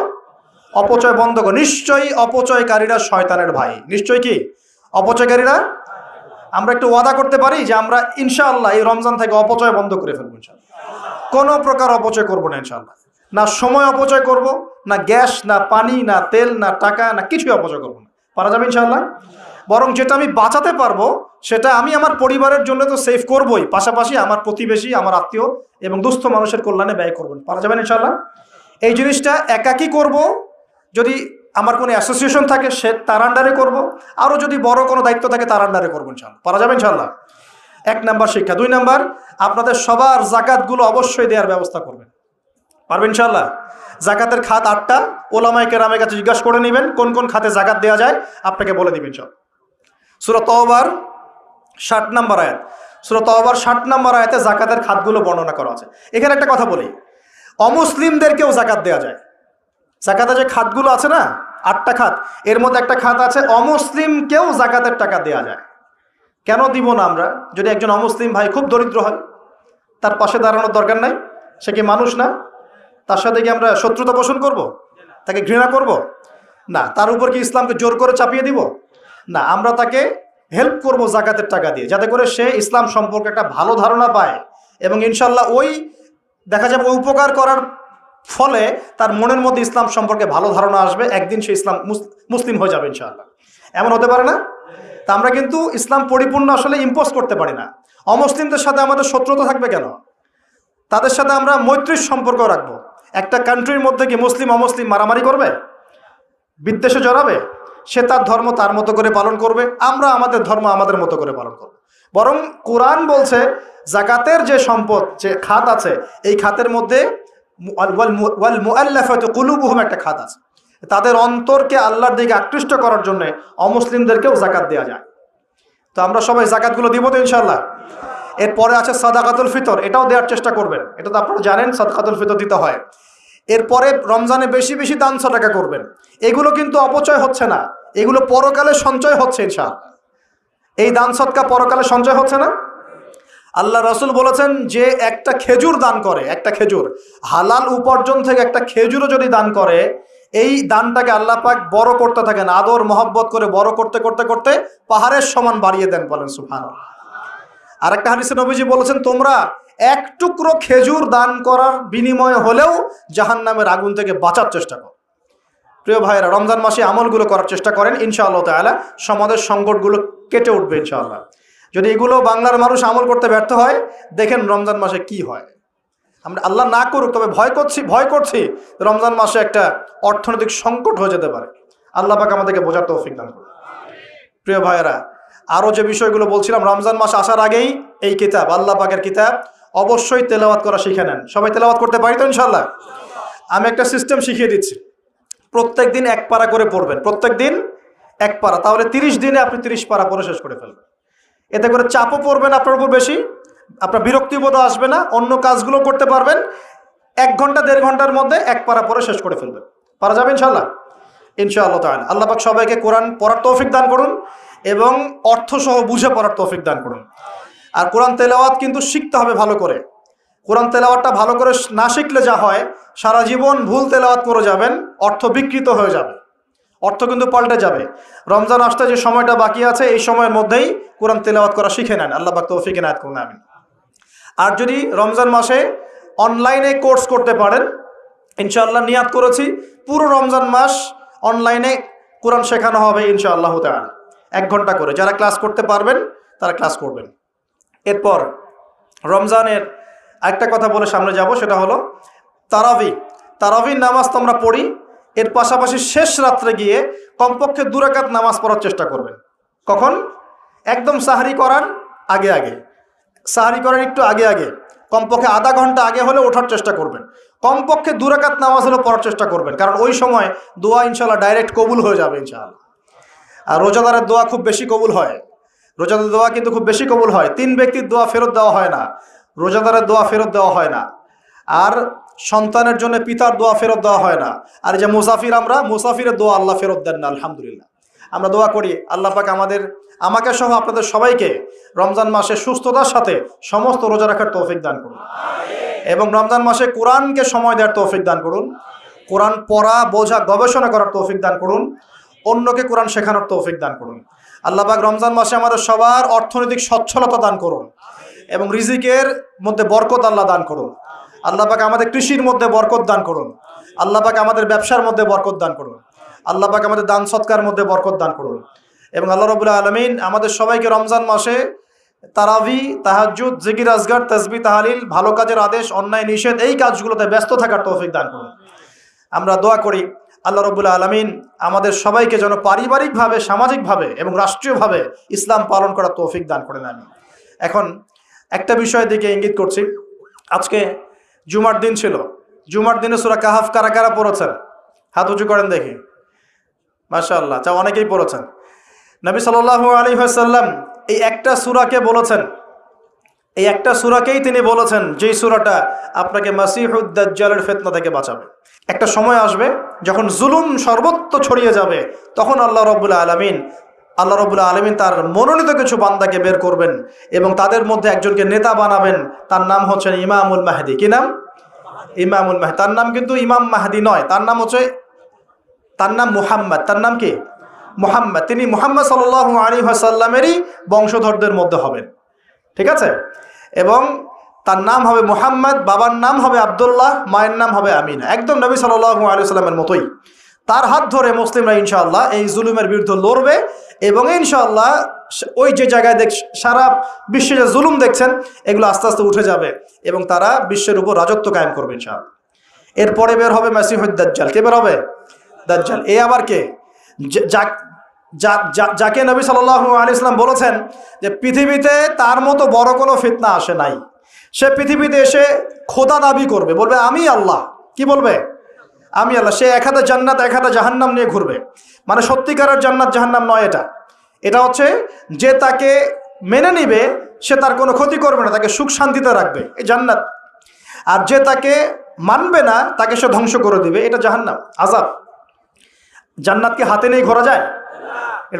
Speaker 1: অপচয় বন্ধ করো। নিশ্চয়ই অপচয়কারীরা শয়তানের ভাই। নিশ্চয়ই কি? অপচয়কারীরা। আমরা একটু ওয়াদা করতে পারি যে আমরা ইনশাআল্লাহ এই রমজান থেকে অপচয় বন্ধ করে ফেলবো। ইনশাআল্লাহ কোনো প্রকার অপচয় করবো না। ইনশাআল্লাহ না সময় অপচয় করব, না গ্যাস, না পানি, না তেল, না টাকা, না কিছুই অপচয় করবো না। পারা যাবে ইনশাআল্লাহ? বরং যেটা আমি বাঁচাতে পারবো সেটা আমি আমার পরিবারের জন্য তো সেভ করবই, পাশাপাশি আমার প্রতিবেশী, আমার আত্মীয় এবং দুস্থ মানুষের কল্যাণে ব্যয় করবেন। পারা যাবেন ইনশাআল্লাহ? এই জিনিসটা একাকী করব, যদি আমার কোনো অ্যাসোসিয়েশন থাকে সে তার আন্ডারে করবো, আরও যদি বড় কোনো দায়িত্ব থাকে তার আন্ডারে করবো। ইনশাআল্লাহ পারা যাবে ইনশাআল্লাহ? 1 নাম্বার শিক্ষা। 2 নাম্বার, আপনাদের সবার জাকাতগুলো অবশ্যই দেওয়ার ব্যবস্থা করবেন। পারবেন ইনশাআল্লাহ? জাকাতের খাত 8টা। ওলামায়ে কেরামের কাছে জিজ্ঞাসা করে নেবেন কোন কোন খাতে জাকাত দেওয়া যায়, আপনাকে বলে দিবেন ইনশাআল্লাহ। সূরা তাওবার 60 নাম্বার আয়াত। সূরা তাওবার 60 নাম্বার আয়াতে জাকাতের খাতগুলো বর্ণনা করা আছে। এখানে একটা কথা বলি, অমুসলিমদেরকেও জাকাত দেওয়া যায়। জাকাতের যে খাতগুলো আছে না, 8টা খাত, এর মধ্যে একটা খাত আছে অমুসলিমকেও জাকাতের টাকা দেওয়া যায়। কেন দিব না আমরা? যদি একজন অমুসলিম ভাই খুব দরিদ্র হয়, তার পাশে দাঁড়ানোর দরকার নাই? সে কি মানুষ না? তার সাথে কি আমরা শত্রুতা পোষণ করব? তাকে ঘৃণা করব? না। তার উপর কি ইসলামকে জোর করে চাপিয়ে দিব? না। আমরা তাকে হেল্প করব জাকাতের টাকা দিয়ে, যাতে করে সে ইসলাম সম্পর্কে একটা ভালো ধারণা পায়, এবং ইনশাল্লাহ ওই দেখা যাবে ওই উপকার করার ফলে তার মনের মধ্যে ইসলাম সম্পর্কে ভালো ধারণা আসবে। একদিন সে মুসলিম হয়ে যাবে ইনশাআল্লাহ। এমন হতে পারে না? তা আমরা কিন্তু ইসলাম পরিপূর্ণ আসলে ইম্পোজ করতে পারি না। অমুসলিমদের সাথে আমাদের শত্রুতা থাকবে কেন? তাদের সাথে আমরা মৈত্রীর সম্পর্ক রাখবো। একটা কান্ট্রির মধ্যে কি মুসলিম অমুসলিম মারামারি করবে? বিদ্বেষে জড়াবে? সে তার ধর্ম তার মতো করে পালন করবে, আমরা আমাদের ধর্ম আমাদের মতো করে পালন করব। বরং কোরআন বলছে যাকাতের যে সম্পদ, যে খাত আছে, এই খাতের মধ্যে ওয়াল মুআল্লাফাতু কুলুবুহুম একটা খাত আছে। তাদের অন্তরকে আল্লাহর দিকে আকৃষ্ট করার জন্য অমুসলিমদেরকেও যাকাত দেওয়া যায়। তো আমরা সবাই যাকাতগুলো দিব তো ইনশাআল্লাহ। এরপরে আছে সাদাকাতুল ফিতর, এটাও দেওয়ার চেষ্টা করবেন। এটা তো আপনারা জানেন সাদাকাতুল ফিতর দিতে হয়। এরপরে রমজানে বেশি বেশি দান সদকা করবেন। এগুলো কিন্তু অপচয় হচ্ছে না, এগুলো পরকালে সঞ্চয় হচ্ছে ইনশাআল্লাহ। এই দান সদকা পরকালে সঞ্চয় হচ্ছে না। আল্লাহ রাসূল বলেছেন যে একটা খেজুর দান করে, একটা খেজুর হালাল উপার্জন থেকে একটা খেজুরও যদি দান করে, এই দানটাকে আল্লাহ পাক বড় করতে থাকেন, আদর মহব্বত করে বড় করতে করতে করতে পাহাড়ের সমান বাড়িয়ে দেন। বলেন সুবহানাল্লাহ। আর একটা হাদিসে নবীজি বলেছেন তোমরা এক টুকরো খেজুর দান করার বিনিময়ে হলেও জাহান্নামের আগুন থেকে বাঁচার চেষ্টা করো। প্রিয় ভাইয়েরা, রমজান মাসে আমলগুলো করার চেষ্টা করেন, ইনশাআল্লাহ তাআলা সমাজের সংকটগুলো কেটে উঠবে ইনশাআল্লাহ। যদি এগুলো বাংলার মানুষ আমল করতে ব্যর্থ হয়, দেখেন রমজান মাসে কি হয়। আমরা আল্লাহ না করুক, তবে ভয় করছি রমজান মাসে একটা অর্থনৈতিক সংকট হয়ে যেতে পারে। আল্লাহ পাক আমাদেরকে বোঝার তৌফিক দান করুন। প্রিয় ভাইয়েরা, আরও যে বিষয়গুলো বলছিলাম, রমজান মাস আসার আগেই এই কিতাব, আল্লাহ পাকের কিতাব, অবশ্যই তেলাওয়াত করা শিখে নেন। সবাই তেলাওয়াত করতে পারি তো ইনশাআল্লাহ? আমি একটা সিস্টেম শিখিয়ে দিচ্ছি। প্রত্যেক দিন এক পারা করে পড়বেন, প্রত্যেক দিন এক পারা, তাহলে 30 দিনে আপনি 30 পারা পড়ে শেষ করে ফেলবেন। এতে করে চাপও পড়বেন আপনার উপর বেশি, আপনার বিরক্তিবোধও আসবে না, অন্য কাজগুলো করতে পারবেন। 1 ঘন্টা 1.5 ঘন্টার মধ্যে এক পারা পড়ে শেষ করে ফেলবেন। পারা যাবে ইনশাআল্লাহ? ইনশাআল্লাহ তাআলা। আল্লাহ পাক সবাইকে কোরআন পড়ার তৌফিক দান করুন এবং অর্থসহ বুঝে পড়ার তৌফিক দান করুন। আর কোরআন তেলাওয়াত কিন্তু শিখতে হবে ভালো করে। কোরআন তেলাওয়াতটা ভালো করে না শিখলে যা হয়, সারা জীবন ভুল তেলাওয়াত করে যাবেন, অর্থ বিকৃত হয়ে যাবে, অর্থ কিন্তু পাল্টে যাবে। রমজান আসতে যে সময়টা বাকি আছে, এই সময়ের মধ্যেই কোরআন তেলাওয়াত করা শিখে নেন। আল্লাহ পাক তৌফিক এনায়েত করুন, আমিন। আর যদি রমজান মাসে অনলাইনে কোর্স করতে পারেন, ইনশাআল্লাহ নিয়াত করেছি পুরো রমজান মাস অনলাইনে কোরআন শেখানো হবে ইনশাআল্লাহ তাআলা, 1 ঘন্টা করে। যারা ক্লাস করতে পারবেন তারা ক্লাস করবেন। এরপর রমজানের একটা কথা বলে সামনে যাব, সেটা হলো তারাবির নামাজ তো আমরা পড়ি, এর পাশাপাশি শেষ রাত্রে গিয়ে কমপক্ষে 2 রাকাত নামাজ পড়ার চেষ্টা করবেন। কখন? একদম সাহরি করার আগে আগে, সাহরি করার একটু আগে আগে, কমপক্ষে আধা ঘন্টা আগে হলে ওঠার চেষ্টা করবেন। কমপক্ষে 2 রাকাত নামাজ হলে পড়ার চেষ্টা করবেন, কারণ ওই সময় দোয়া ইনশাআল্লাহ ডাইরেক্ট কবুল হয়ে যাবে ইনশাআল্লাহ। আর রোজাদারের দোয়া খুব বেশি কবুল হয়, রোজাদারের দোয়া কিন্তু খুব বেশি কবুল হয়। 3 ব্যক্তির দোয়া ফেরত দেওয়া হয় না, রোজাদারের দোয়া ফেরত দেওয়া হয় না। আর সন্তানের জন্য পিতার দোয়া ফেরত দেওয়া হয় না। আর যে মুসাফির, আমরা মুসাফিরের দোয়া আল্লাহ ফেরত দেন না, আলহামদুলিল্লাহ। আমরা দোয়া করি আল্লাহ পাক আমাকে সহ আপনাদের সবাইকে রমজান মাসে সুস্থতার সাথে সমস্ত রোজা রাখার তৌফিক দান করুন এবং রমজান মাসে কোরআনকে সময় দেওয়ার তৌফিক দান করুন, কোরআন পড়া, বোঝা, গবেষণা করার তৌফিক দান করুন, অন্যকে কোরআন শেখানোর তৌফিক দান করুন। আল্লাহ পাক রমজান মাসে আমাদের সবার অর্থনৈতিক সচ্ছলতা দান করুন এবং রিজিকের মধ্যে বরকত আল্লাহ দান করুন। আল্লাহ পাক আমাদের কৃষির মধ্যে বরকত দান করুন, আল্লাহ পাক আমাদের ব্যবসার মধ্যে বরকত দান করুন, আল্লাহ পাক আমাদের দান সৎকার মধ্যে বরকত দান করুন এবং আল্লাহ রাব্বুল আলামিন আমাদের সবাইকে রমজান মাসে তারাবি, তাহাজ্জুদ, জিকির আজগার, তাসবিহ, তাহলিল, ভালো কাজের আদেশ, অন্যায় নিষেধ, এই কাজগুলোতে ব্যস্ত থাকার তৌফিক দান করুন। আমরা দোয়া করি আল্লাহ রাব্বুল আলামিন আমাদের সবাইকে যেন পারিবারিকভাবে, সামাজিকভাবে এবং রাষ্ট্রীয়ভাবে ইসলাম পালন করার তৌফিক দান করেন, আমিন। এখন একটা বিষয়ের দিকে ইঙ্গিত করছি। আজকে জুমার দিন ছিল, জুমার দিনে সূরা কাহাফ কারা কারা পড়েছেন? হাত উঁচু করেন দেখি। মাশাআল্লাহ, অনেকেই পড়েছেন। নবী সাল্লাল্লাহু আলাইহি ওয়াসাল্লাম এই একটা সূরাকে বলেছেন, এই একটা সূরাকেই তিনি বলেছেন যেই সূরাটা আপনাকে মাসিহুদ দাজ্জালের ফিতনা থেকে বাঁচাবে। একটা সময় আসবে যখন জুলুম সর্বত্র ছড়িয়ে যাবে, তখন আল্লাহ রাব্বুল আলামিন তার মনোনীত কিছু বান্দাকে বের করবেন এবং তাদের মধ্যে একজনকে নেতা বানাবেন। তার নাম হচ্ছেন ইমামুল মাহদি। কি নাম? ইমামুল মাহদি। তার নাম কিন্তু ইমাম মাহদি নয়, তার নাম মুহাম্মদ। তার নাম কি? মুহাম্মদ। তিনি মুহাম্মদ সাল্লাল্লাহু আলাইহি ওয়াসাল্লামেরই বংশধরদের মধ্যে হবেন, ঠিক আছে? এবং তার নাম হবে মুহাম্মদ, বাবার নাম হবে আব্দুল্লাহ, মায়ের নাম হবে আমিনা, একদম নবী সাল্লাল্লাহু আলাইহি ওয়াসাল্লামের মতোই। তার হাত ধরে মুসলিমরা ইনশাআল্লাহ এই জুলুমের বিরুদ্ধে লড়বে এবং ইনশাআল্লাহ ওই যে জায়গায় সারা বিশ্বে যে জুলুম দেখছেন, এগুলো আস্তে আস্তে উঠে যাবে এবং তারা বিশ্বের উপর রাজত্ব কায়েম করবে ইনশাআল্লাহ। এরপরে বের হবে মাসিহুদ দাজ্জাল। কে বের হবে? দাজ্জাল। এ আবার কে? যাকে নবী সাল্লাল্লাহু আলাইহি ওয়াসাল্লাম বলেছেন যে পৃথিবীতে তার মতো বড় কোনো ফিতনা আসে নাই। সে পৃথিবীতে এসে খোদা দাবি করবে, বলবে আমি আল্লাহ। কি বলবে? আমি আল্লাহ। সে এক হাতে জান্নাত এক হাতে জাহান্নাম নিয়ে ঘুরবে। মানে সত্যিকারের জান্নাত জাহান্নাম নয় এটা। এটা হচ্ছে যে তাকে মেনে নিবে সে তার কোনো ক্ষতি করবে না, তাকে সুখ শান্তিতে রাখবে, এই জান্নাত। আর যে তাকে মানবে না তাকে সে ধ্বংস করে দিবে, এটা জাহান্নাম, আযাব। জান্নাতকে হাতে নিয়ে ঘোরা যায়?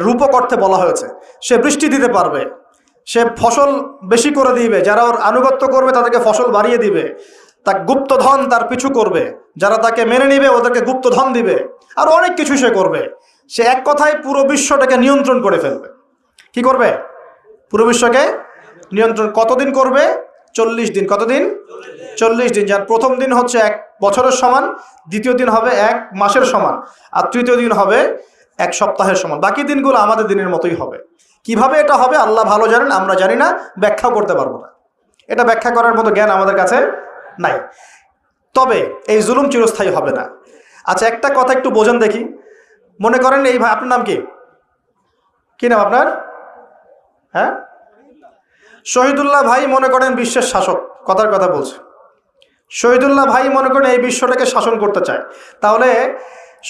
Speaker 1: রূপক অর্থে বলা হয়েছে। সে বৃষ্টি দিতে পারবে, সে ফসল বেশি করে দিবে, যারা ওর আনুগত্য করবে তাদেরকে ফসল বাড়িয়ে দিবে, তার গুপ্তধন তার পিছু করবে, যারা তাকে মেনে নিবে ওদেরকে গুপ্তধন দিবে, আর অনেক কিছু সে করবে। সে এক কথায় পুরো বিশ্বটাকে নিয়ন্ত্রণ করে ফেলবে। কি করবে? পুরো বিশ্বকে নিয়ন্ত্রণ। কতদিন করবে? 40 দিন। কতদিন? 40 দিন। যার প্রথম দিন হচ্ছে 1 বছরের সমান, দ্বিতীয় দিন হবে 1 মাসের সমান, আর তৃতীয় দিন হবে 1 সপ্তাহের সমান। বাকি দিনগুলো আমাদের দিনের মতোই হবে। কিভাবে এটা হবে আল্লাহ ভালো জানেন, আমরা জানি না, ব্যাখ্যাও করতে পারবো না। এটা ব্যাখ্যা করার মতো জ্ঞান আমাদের কাছে নাই। তবে এই জুলুম চিরস্থায়ী হবে না। আচ্ছা, একটা কথা একটু বোঝেন দেখি। মনে করেন এই ভাই, আপনার নাম কি? কি নাম আপনার? হ্যাঁ, শহীদুল্লাহ ভাই মনে করেন বিশ্বের শাসক, কথার কথা বলছে। শহীদুল্লাহ ভাই মনে করেন এই বিশ্বটাকে শাসন করতে চায়। তাহলে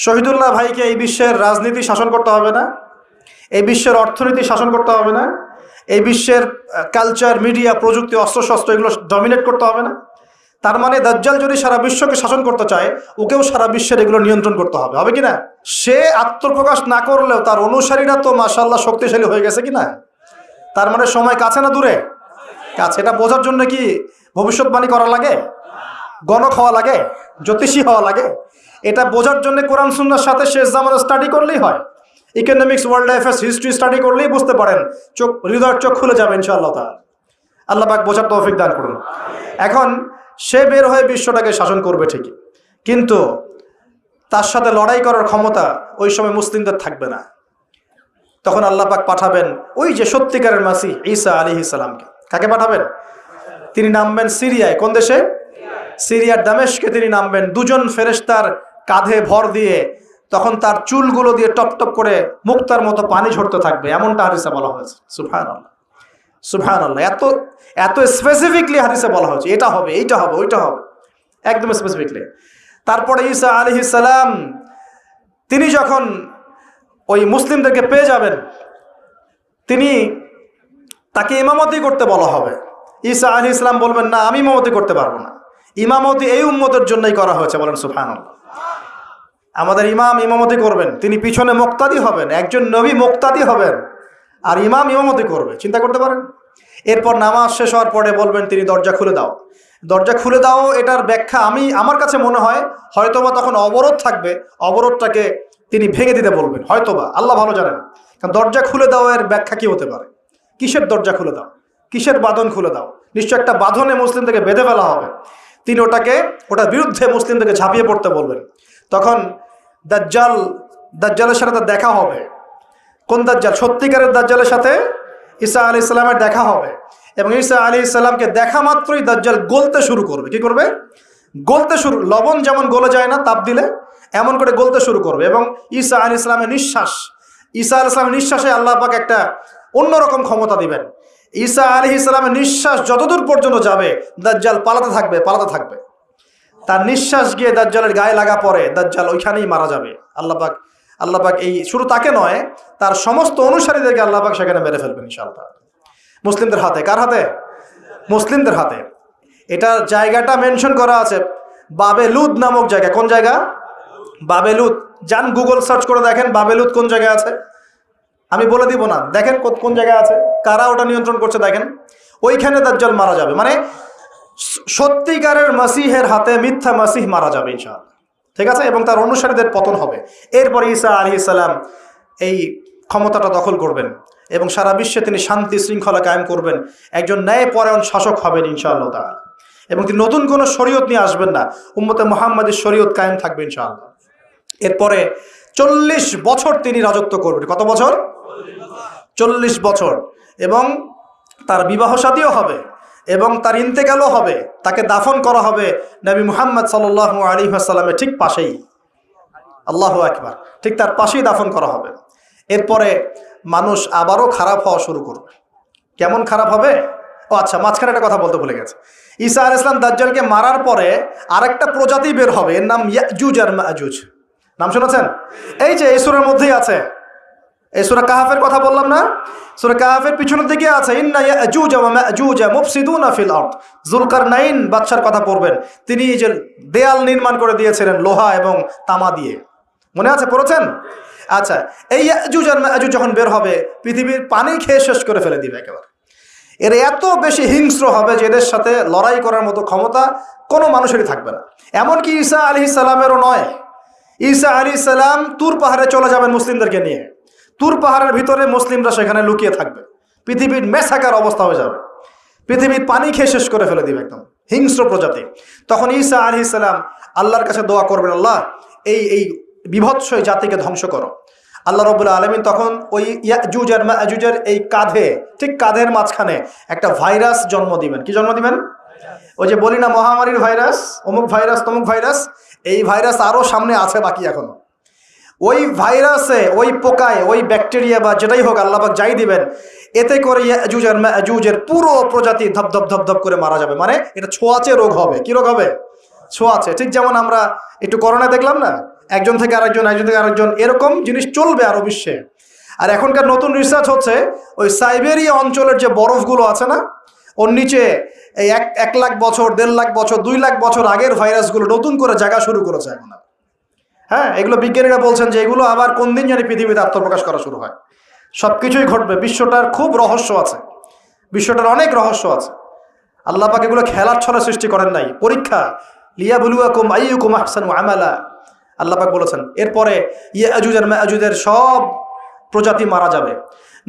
Speaker 1: শহীদুল্লাহ ভাইকে এই বিশ্বের রাজনীতি শাসন করতে হবে না? এই বিশ্বের অর্থনীতি শাসন করতে হবে না? এই বিশ্বের কালচার, মিডিয়া, প্রযুক্তি, অস্ত্রশস্ত্র এগুলো ডমিনেট করতে হবে না? তার মানে দাজ্জাল যদি সারা বিশ্বকে শাসন করতে চায়, ওকেও সারা বিশ্বের এগুলো নিয়ন্ত্রণ করতে হবে, হবে কি না? সে আত্মপ্রকাশ না করলেও তার অনুসারীরা তো মাশাআল্লাহ শক্তিশালী হয়ে গেছে কি না? তার মানে সময় কাছে না দূরে? কাছে। এটা বোঝার জন্য কি ভবিষ্যৎবাণী করা লাগে? গণক হওয়া লাগে? জ্যোতিষী হওয়া লাগে? এটা বোঝার জন্য কোরআন সুন্নাহর সাথে শেষ জামানা স্টাডি করলেই হয়। Economics, world affairs, history study করলেই বুঝতে পারেন, চোখ, হৃদয়ের চোখ খুলে যাবে ইনশাআল্লাহ তাআলা। আল্লাহ পাক বোঝার তৌফিক দান করুন। এখন সে বের হয়ে বিশ্বটাকে শাসন করবে ঠিকই, কিন্তু তার সাথে লড়াই করার ক্ষমতা ওই সময় মুসলিমদের থাকবে না। তখন আল্লাহ পাক পাঠাবেন ওই যে সত্যিকারের মাসিহ ঈসা আলাইহিস সালামকে। কাকে পাঠাবেন? তিনি নামবেন সিরিয়ায়। কোন দেশে? সিরিয়ার দামেস্কে তিনি নামবেন। 2 জন ফেরেশতার কাঁধে ভর দিয়ে, তখন তার চুলগুলো দিয়ে টপ টপ করে মুক্তার মতো পানি ঝরতে থাকবে, এমনটা হাদিসে বলা হয়েছে। সুবহানাল্লাহ, সুবহানাল্লাহ। এত এত স্পেসিফিকলি হাদিসে বলা হয়েছে, এটা হবে, এইটা হবে, ওইটা হবে, একদম স্পেসিফিকলি। তারপরে ঈসা আলাইহিস সালাম তিনি যখন ওই মুসলিমদেরকে পেয়ে যাবেন, তাকে ইমামতি করতে বলা হবে। ঈসা আলাইহিস সালাম বলবেন, না, আমি ইমামতি করতে পারবো না। ইমামতি এই উম্মতের জন্যই করা হয়েছে। বলেন সুবহানাল্লাহ। আমাদের ইমাম ইমামতি করবেন, তিনি পিছনে মুক্তাদি হবেন। একজন নবী মুক্তাদি হবেন আর ইমাম ইমামতি করবে, চিন্তা করতে পারেন? এরপর নামাজ শেষ হওয়ার পরে বলবেন তিনি, দরজা খুলে দাও, দরজা খুলে দাও। এটার ব্যাখ্যা আমার কাছে মনে হয় হয়তোবা তখন অবরোধ থাকবে, অবরোধটাকে তিনি ভেঙে দিতে বলবেন, হয়তোবা, আল্লাহ ভালো জানেন। কারণ দরজা খুলে দাও এর ব্যাখ্যা কি হতে পারে? কিসের দরজা খুলে দাও? কিসের বাঁধন খুলে দাও? নিশ্চয় একটা বাঁধনে মুসলিমদেরকে বেঁধে ফেলা হবে। তিনি ওটার বিরুদ্ধে মুসলিমদেরকে ঝাঁপিয়ে পড়তে বলবেন। তখন দাজ্জালের সাথে তার দেখা হবে। কোন দাজ্জাল? সত্যিকারের দাজ্জালের সাথে ঈসা আলাইহিস সালামের দেখা হবে। এবং ঈসা আলাইহিস সালামকে দেখা মাত্রই দাজ্জাল গলতে শুরু করবে। কি করবে? গলতে শুরু। লবণ যেমন গলে যায় না তাপ দিলে, এমন করে গলতে শুরু করবে। এবং ঈসা আলাইহিস সালামের নিঃশ্বাসে আল্লাহ পাক একটা অন্যরকম ক্ষমতা দিবেন। ঈসা আলাইহিস সালামের নিঃশ্বাস যতদূর পর্যন্ত যাবে দাজ্জাল পালাতে থাকবে। তার নিঃশ্বাস গিয়ে দাজ্জালের গায়ে লাগা পরে দাজ্জাল ওইখানেই মারা যাবে। আল্লাহ পাক এই শুধু তাকে নয়, তার সমস্ত অনুসারীদেরকে আল্লাহ পাক সেখানে মেরে ফেলবেন ইনশাআল্লাহ। মুসলিমদের হাতে। কার হাতে? মুসলিমদের হাতে। এটা জায়গাটা মেনশন করা আছে, বাবেলুদ নামক জায়গা। কোন জায়গা? বাবেলুদ। যান গুগল সার্চ করে দেখেন বাবেলুদ কোন জায়গায় আছে। আমি বলে দিব না, দেখেন কোন জায়গায় আছে, কারা ওটা নিয়ন্ত্রণ করছে দেখেন। ওইখানে দাজ্জাল মারা যাবে। মানে সত্যিকারের মাসিহের হাতে মিথ্যা মাসিহ মারা যাবে ইনশাআল্লাহ, ঠিক আছে? এবং তার অনুসারীদের পতন হবে। এরপর ঈসা আলাইহিস সালাম এই ক্ষমতাটা দখল করবেন এবং সারা বিশ্বে তিনি শান্তি শৃঙ্খলা কায়েম করবেন। একজন ন্যায়পরায়ণ শাসক হবেন ইনশাআল্লাহ তাআলা। এবং তিনি নতুন কোনো শরীয়ত নিয়ে আসবেন না, উম্মতে মুহাম্মাদের শরীয়ত কায়েম থাকবে ইনশাআল্লাহ। এরপরে 40 বছর তিনি রাজত্ব করবেন। কত বছর? 40 বছর। এবং তার বিবাহ শাদীও হবে এবং তার ইন্তেকালও হবে। তাকে দাফন করা হবে নবী মুহাম্মদ সাল্লাল্লাহু আলাইহি ওয়াসাল্লামের ঠিক পাশেই। আল্লাহু আকবার। ঠিক তার পাশেই দাফন করা হবে। এরপরে মানুষ আবারও খারাপ হওয়া শুরু করবে। কেমন খারাপ হবে? ও আচ্ছা, মাঝখানে একটা কথা বলতে ভুলে গেছে। ঈসা আলাইহিস সালাম দাজ্জালকে মারার পরে আরেকটা প্রজাতি বের হবে, এর নাম ইয়াজুজ আর মাজুজ। নাম শুনেছেন? এই যে এই সূরার মধ্যেই আছে, এই সূরা কাহাফের কথা বললাম না? সূরা কাহাফের পিছনের দিকে আছে ইন্না ইয়াজুজ ওয়া মাজুজ মুফসিদুনা ফিল আরদ। যুলকারনাইন বাদশার কথা পড়বেন, তিনি যে দেয়াল নির্মাণ করে দিয়েছিলেন লোহা এবং তামা দিয়ে, মনে আছে? পড়েছেন? আচ্ছা, এই ইয়াজুজ আর মাজুজ যখন বের হবে, পৃথিবীর পানি খেয়ে শেষ করে ফেলে দিবে একেবারে। এর এত বেশি হিংস্র হবে যে এদের সাথে লড়াই করার মতো ক্ষমতা কোনো মানুষেরই থাকবে না। এমনকি ঈসা আলাইহিস সালামেরও নয়। ঈসা আলাইহিস সালাম তুর পাহাড়ে চলে যাবেন মুসলিমদেরকে নিয়ে। তুর পাহাড়ের ভিতরে মুসলিমরা সেখানে লুকিয়ে থাকবে। পৃথিবীর মেসাকার অবস্থা হয়ে যাবে, পৃথিবীর পানি খেয়ে শেষ করে ফেলে দিবে, একদম হিংস্র প্রজাতি। তখন ঈসা আলাইহিস সালাম আল্লাহর কাছে দোয়া করবেন, আল্লাহ এই বিভৎস জাতিকে ধ্বংস করো। আল্লাহ রাব্বুল আলামিন তখন ওই ইয়াজুজ আর মাজুজের এই কাঁধে, ঠিক কাঁধের মাঝখানে একটা ভাইরাস জন্ম দিবেন। কি জন্ম দিবেন? ওই যে বলি না মহামারীর ভাইরাস, অমুক ভাইরাস তমুক ভাইরাস, এই ভাইরাস আরও সামনে আছে বাকি এখনো। ওই ভাইরাসে, ওই পোকায়, ওই ব্যাকটেরিয়া বা যেটাই হোক আল্লাহ পাক যাই দিবেন, এতে করে ইয়াজুজ আর মাজুজের পুরো প্রজাতি ধপধপ ধপধপ করে মারা যাবে। মানে এটা ছোঁয়াচে রোগ হবে। কি রোগ হবে? ছোঁয়াচে। ঠিক যেমন আমরা একটু করোনা দেখলাম না, একজন থেকে আরেকজন, একজন থেকে আরেকজন, এরকম জিনিস চলবে আরো বিশ্বে। আর এখনকার নতুন রিসার্চ হচ্ছে ওই সাইবেরিয়া অঞ্চলের যে বরফগুলো আছে না, ওর নিচে এই 1 লাখ বছর, 1.5 লাখ বছর, 2 লাখ বছর আগের ভাইরাসগুলো নতুন করে জায়গা শুরু করেছে এখন। হ্যাঁ, এগুলো বিজ্ঞানীরা বলছেন যে এগুলো আবার কোন দিন জানি পৃথিবীতে আত্মপ্রকাশ করা শুরু হয়। সব কিছুই ঘটবে। বিশ্বটার খুব রহস্য আছে, বিশ্বটার অনেক রহস্য আছে। আল্লাহ পাক এগুলো খেলার ছলে সৃষ্টি করেন নাই, পরীক্ষা। লিয়াবলুয়াকুম আইয়ুকুম আহসানু আমালা, আল্লাহ পাক বলেছেন। এরপরে ইয়াজুজ আর মাজুজের সব প্রজাতি মারা যাবে।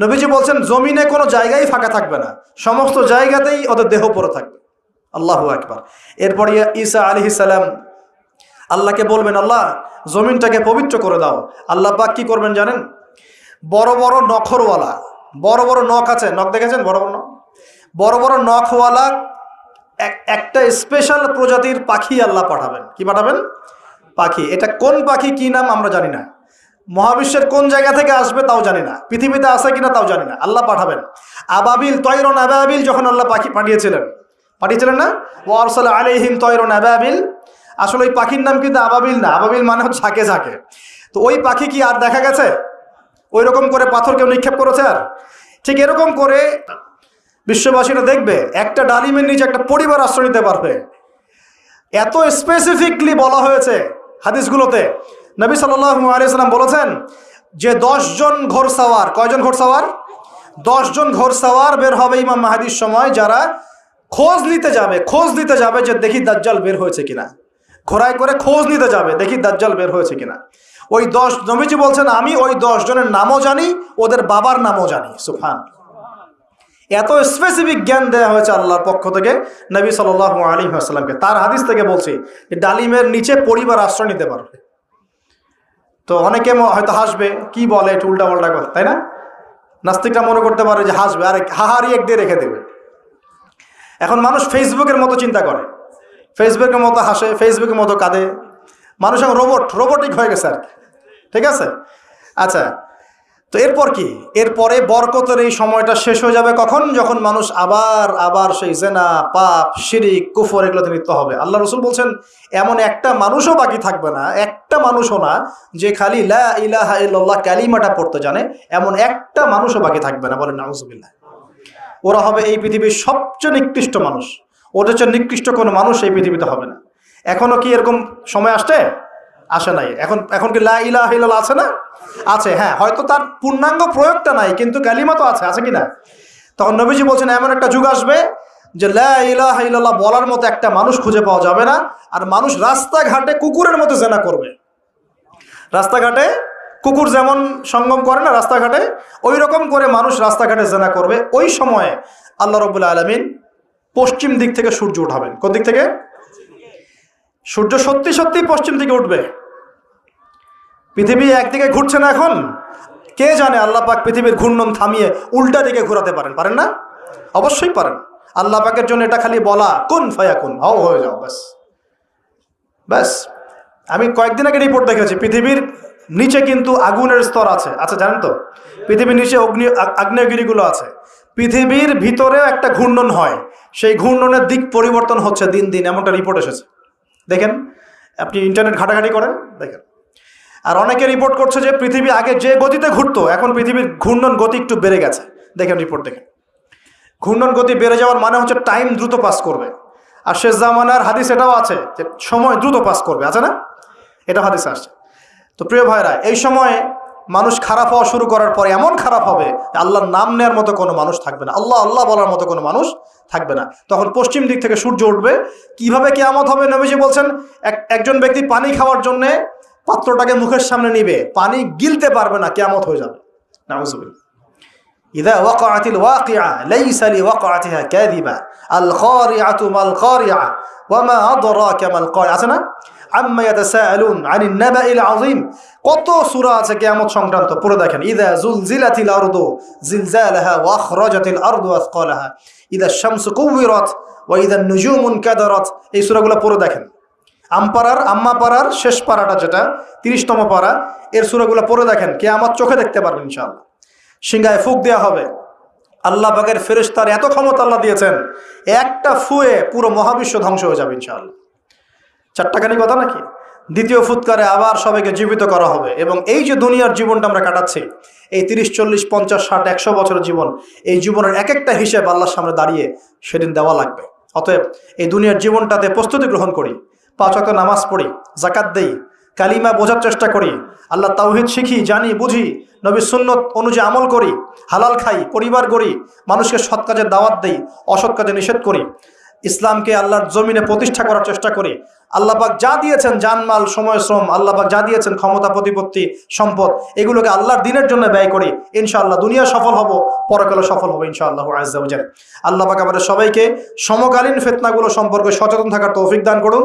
Speaker 1: নবীজি বলছেন জমিনে কোনো জায়গায় ফাঁকা থাকবে না, সমস্ত জায়গাতেই ওদের দেহ পড়ে থাকবে। আল্লাহু আকবার। এরপরে ঈসা আলাইহিস সালাম আল্লাহকে বলবেন, আল্লাহ জমিনটাকে পবিত্র করে দাও। আল্লাহ পাক কি করবেন জানেন? বড় বড় নখরওয়ালা, বড় বড় নখ আছে, নখ দেখেছেন? বড় বড় নখ, বড় বড় নখওয়ালা একটা স্পেশাল প্রজাতির পাখি আল্লাহ পাঠাবেন। কি পাঠাবেন? পাখি। এটা কোন পাখি, কি নাম আমরা জানি না, মহাবিশ্বের কোন জায়গা থেকে আসবে তাও জানি না, পৃথিবীতে আছে কিনা তাও জানি না। আল্লাহ পাঠাবেন আবাবিল, তয়রন আবাবিল। যখন আল্লাহ পাখি পাঠিয়েছিলেন না, ওয়া আরসালা আলাইহিম তয়রন আবাবিল। আসলে ওই পাখির নাম কিন্তু আবাবিল না, আবাবিল মানে হচ্ছে ঝাঁকে ঝাঁকে। তো ওই পাখি কি আর দেখা গেছে? ওই রকম করে পাথর কেউ নিক্ষেপ করেছে? আর ঠিক এরকম করে বিশ্ববাসীরা দেখবে একটা ডালিমের নিচে একটা পরিবার আশ্রয় নিতে পারবে। এত স্পেসিফিকলি বলা হয়েছে হাদিসগুলোতে। নবী সাল্লাল্লাহু আলাইহি সাল্লাম বলেছেন যে 10 জন ঘোড়সাওয়ার, কয়জন ঘোড়সাওয়ার? 10 জন ঘোড়সাওয়ার বের হবে ইমাম মাহদির সময়, যারা খোঁজ নিতে যাবে যে দেখি দাজ্জাল বের হয়েছে কিনা। ঘোড়ায় করে খোঁজ নিতে যাবে, দেখি দাজ্জাল বের হয়েছে কিনা। ওই 10, নবীজি বলছেন আমি ওই 10 জনের নামও জানি, ওদের বাবার নামও জানি। সুবহানাল্লাহ। এত স্পেসিফিক জ্ঞান দেওয়া হয়েছে আল্লাহর পক্ষ থেকে নবী সাল্লাল্লাহু আলাইহি ওয়াসাল্লামকে। তার হাদিস থেকে বলছি ডালিমের নিচে পরিবার আশ্রয় নিতে পারবে। তো অনেকে হয়তো হাসবে, কি বলে একটু উল্টা পাল্টা কথা, তাই না? নাস্তিকরা মনে করতে পারে যে হাসবে, আর হাহারি এক দিয়ে রেখে দেবে। এখন মানুষ ফেসবুকের মতো চিন্তা করে, ফেসবুকের মতো হাসে, ফেসবুকের মতো কাঁদে। মানুষ এখন রোবটিক হয়ে গেছে আর কি। ঠিক আছে? আচ্ছা, তো এরপর কি? এরপরে বরকতের এই সময়টা শেষ হয়ে যাবে কখন? যখন মানুষ আবার সেই জেনা, পাপ, শিরিক, কুফর এগুলোতে লিপ্ত হবে। আল্লাহ রাসূল বলছেন এমন একটা মানুষও বাকি থাকবে না, একটা মানুষও না যে খালি লা ইলাহা ইল্লাল্লাহ কালিমাটা পড়তে জানে, এমন একটা মানুষও বাকি থাকবে না। বলেন নাউযুবিল্লাহ। ওরা হবে এই পৃথিবীর সবচেয়ে নিকৃষ্ট মানুষ। ওদের চেয়ে নিকৃষ্ট কোনো মানুষ এই পৃথিবীতে হবে না। এখনো কি এরকম সময় আসে নাই? এখন কি লা ইলাহা ইল্লাল্লাহ আছে না? আছে, হ্যাঁ, হয়তো তার পূর্ণাঙ্গ প্রয়োগটা নাই, কিন্তু কালিমা তো আছে কি না? তখন নবীজি বলছেন এমন একটা যুগ আসবে যে লা ইলাহা ইল্লাল্লাহ বলার মতো একটা মানুষ খুঁজে পাওয়া যাবে না। আর মানুষ রাস্তাঘাটে কুকুরের মতো জেনা করবে। রাস্তাঘাটে কুকুর যেমন সঙ্গম করে না রাস্তাঘাটে, ওই রকম করে মানুষ রাস্তাঘাটে জেনা করবে। ওই সময়ে আল্লাহ রাব্বুল আলামিন পশ্চিম দিক থেকে সূর্য উঠাবেন। কোন দিক থেকে? সূর্য সত্যি সত্যি পশ্চিম দিকে উঠবে। পৃথিবী একদিকে ঘুরছে না এখন, কে জানে আল্লাহ পাক পৃথিবীর ঘূর্ণন থামিয়ে উল্টা দিকে ঘোরাতে পারেন না? অবশ্যই পারেন। আল্লাহ পাকের জন্য এটা খালি বলা কুন ফায়াকুন, হও হয়ে যাও, ব্যাস। আমি কয়েকদিন আগে রিপোর্ট দেখেছি, পৃথিবীর নিচে কিন্তু আগুনের স্তর আছে, আচ্ছা জানেন তো? পৃথিবীর নিচে আগ্নেয়গিরিগুলো আছে। পৃথিবীর ভিতরেও একটা ঘূর্ণন হয়, সেই ঘূর্ণনের দিক পরিবর্তন হচ্ছে দিন দিন, এমনটা রিপোর্ট এসেছে। দেখেন, আপনি ইন্টারনেট ঘাটাঘাটি করেন, দেখেন। আর অনেকে রিপোর্ট করছে যে পৃথিবী আগে যে গতিতে ঘুরতো, এখন পৃথিবীর ঘূর্ণন গতি একটু বেড়ে গেছে। দেখেন রিপোর্ট দেখেন। ঘূর্ণন গতি বেড়ে যাওয়ার মানে হচ্ছে টাইম দ্রুত পাস করবে। আর শেষ জামানার হাদিস এটাও আছে যে সময় দ্রুত পাস করবে, আছে না? এটা হাদিস আসছে। তো প্রিয় ভাইরা, এই সময়ে মানুষ খারাপ হওয়া শুরু করার পরে এমন খারাপ হবে আল্লাহর নাম নেওয়ার মতো কোনো মানুষ থাকবে না, আল্লাহ আল্লাহ বলার মতো কোনো মানুষ থাকবে না। তখন পশ্চিম দিক থেকে সূর্য উঠবে। কিভাবে কিয়ামত হবে? নবীজি বলছেন, একজন ব্যক্তি পানি খাওয়ার জন্য পাত্রটাকে মুখের সামনে নিবে, পানি গিলতে পারবে না, কিয়ামত হয়ে যাবে। নাউযুবিল্লাহ। ইযা ওয়াকাআতিল ওয়াকিআ লাইসা লিওয়াকাআতিহা কাযিবা আল কারিআতু মাল কারিআ ওয়া মা আদরাকা মাল কারিআ, আছে না? আম্মা ইয়াতাসাআলুন আনিন নাবাইল আযীম। কত সূরা আছে কিয়ামত সংক্রান্ত, পড়ে দেখেন। ইযা যুলজিলাতিল আরদু জিলজালাহা ওয়া আখরাজাতিল আরদু আসকালাহা ইযা শামসু কুওয়িরাত ওয়া ইযা নুজুমু ইনকাদারাত। এই সূরাগুলো পড়ে দেখেন। আম্মা পারার শেষ পারাটা, যেটা 30তম পারা, এর সূরাগুলো পড়ে দেখেন। কিয়ামত চোখে দেখতে পারবেন ইনশাআল্লাহ। সিংহায় ফুঁক দেওয়া হবে। আল্লাহ পাকের ফেরেশতার এত ক্ষমতা আল্লাহ দিয়েছেন, একটা ফুয়ে পুরো মহাবিশ্ব ধ্বংস হয়ে যাবে ইনশাআল্লাহ। চারটাখানি কথা নাকি? দ্বিতীয় ফুৎকারে আবার সবাইকে জীবিত করা হবে। এবং এই যে দুনিয়ার জীবনটা আমরা কাটাচ্ছি, এই 30, 40, 50, 60, 100 বছরের জীবন, এই জীবনের এক একটা হিসেব আল্লাহর সামনে দাঁড়িয়ে সেদিন দেওয়া লাগবে। অতএব এই দুনিয়ার জীবনটাতে প্রস্তুতি গ্রহণ করি, 5 ওয়াক্ত নামাজ পড়ি, যাকাত দেই, কালিমা বোঝার চেষ্টা করি, আল্লাহ তাওহীদ শিখি, জানি, বুঝি, নবীর সুন্নত অনুযায়ী আমল করি, হালাল খাই, পরিবার গড়ি, মানুষকে সৎ কাজের দাওয়াত দেই, অসৎ কাজে নিষেধ করি, ইসলামকে আল্লাহর জমিনে প্রতিষ্ঠা করার চেষ্টা করি। আল্লাহ পাক যা দিয়েছেন, জানমাল, সময়, শ্রম, আল্লাহ পাক যা দিয়েছেন, ক্ষমতা, প্রতিপত্তি, সম্পদ, এগুলোকে আল্লাহর দিনের জন্য ব্যয় করি। ইনশাআল্লাহ দুনিয়া সফল হব, পরকালে সফল হব ইনশাআল্লাহ আযজা ওয়া জাল। আল্লাহ পাক আমাদের সবাইকে সমকালীন ফিতনাগুলো সম্পর্কে সচেতন থাকার তৌফিক দান করুন।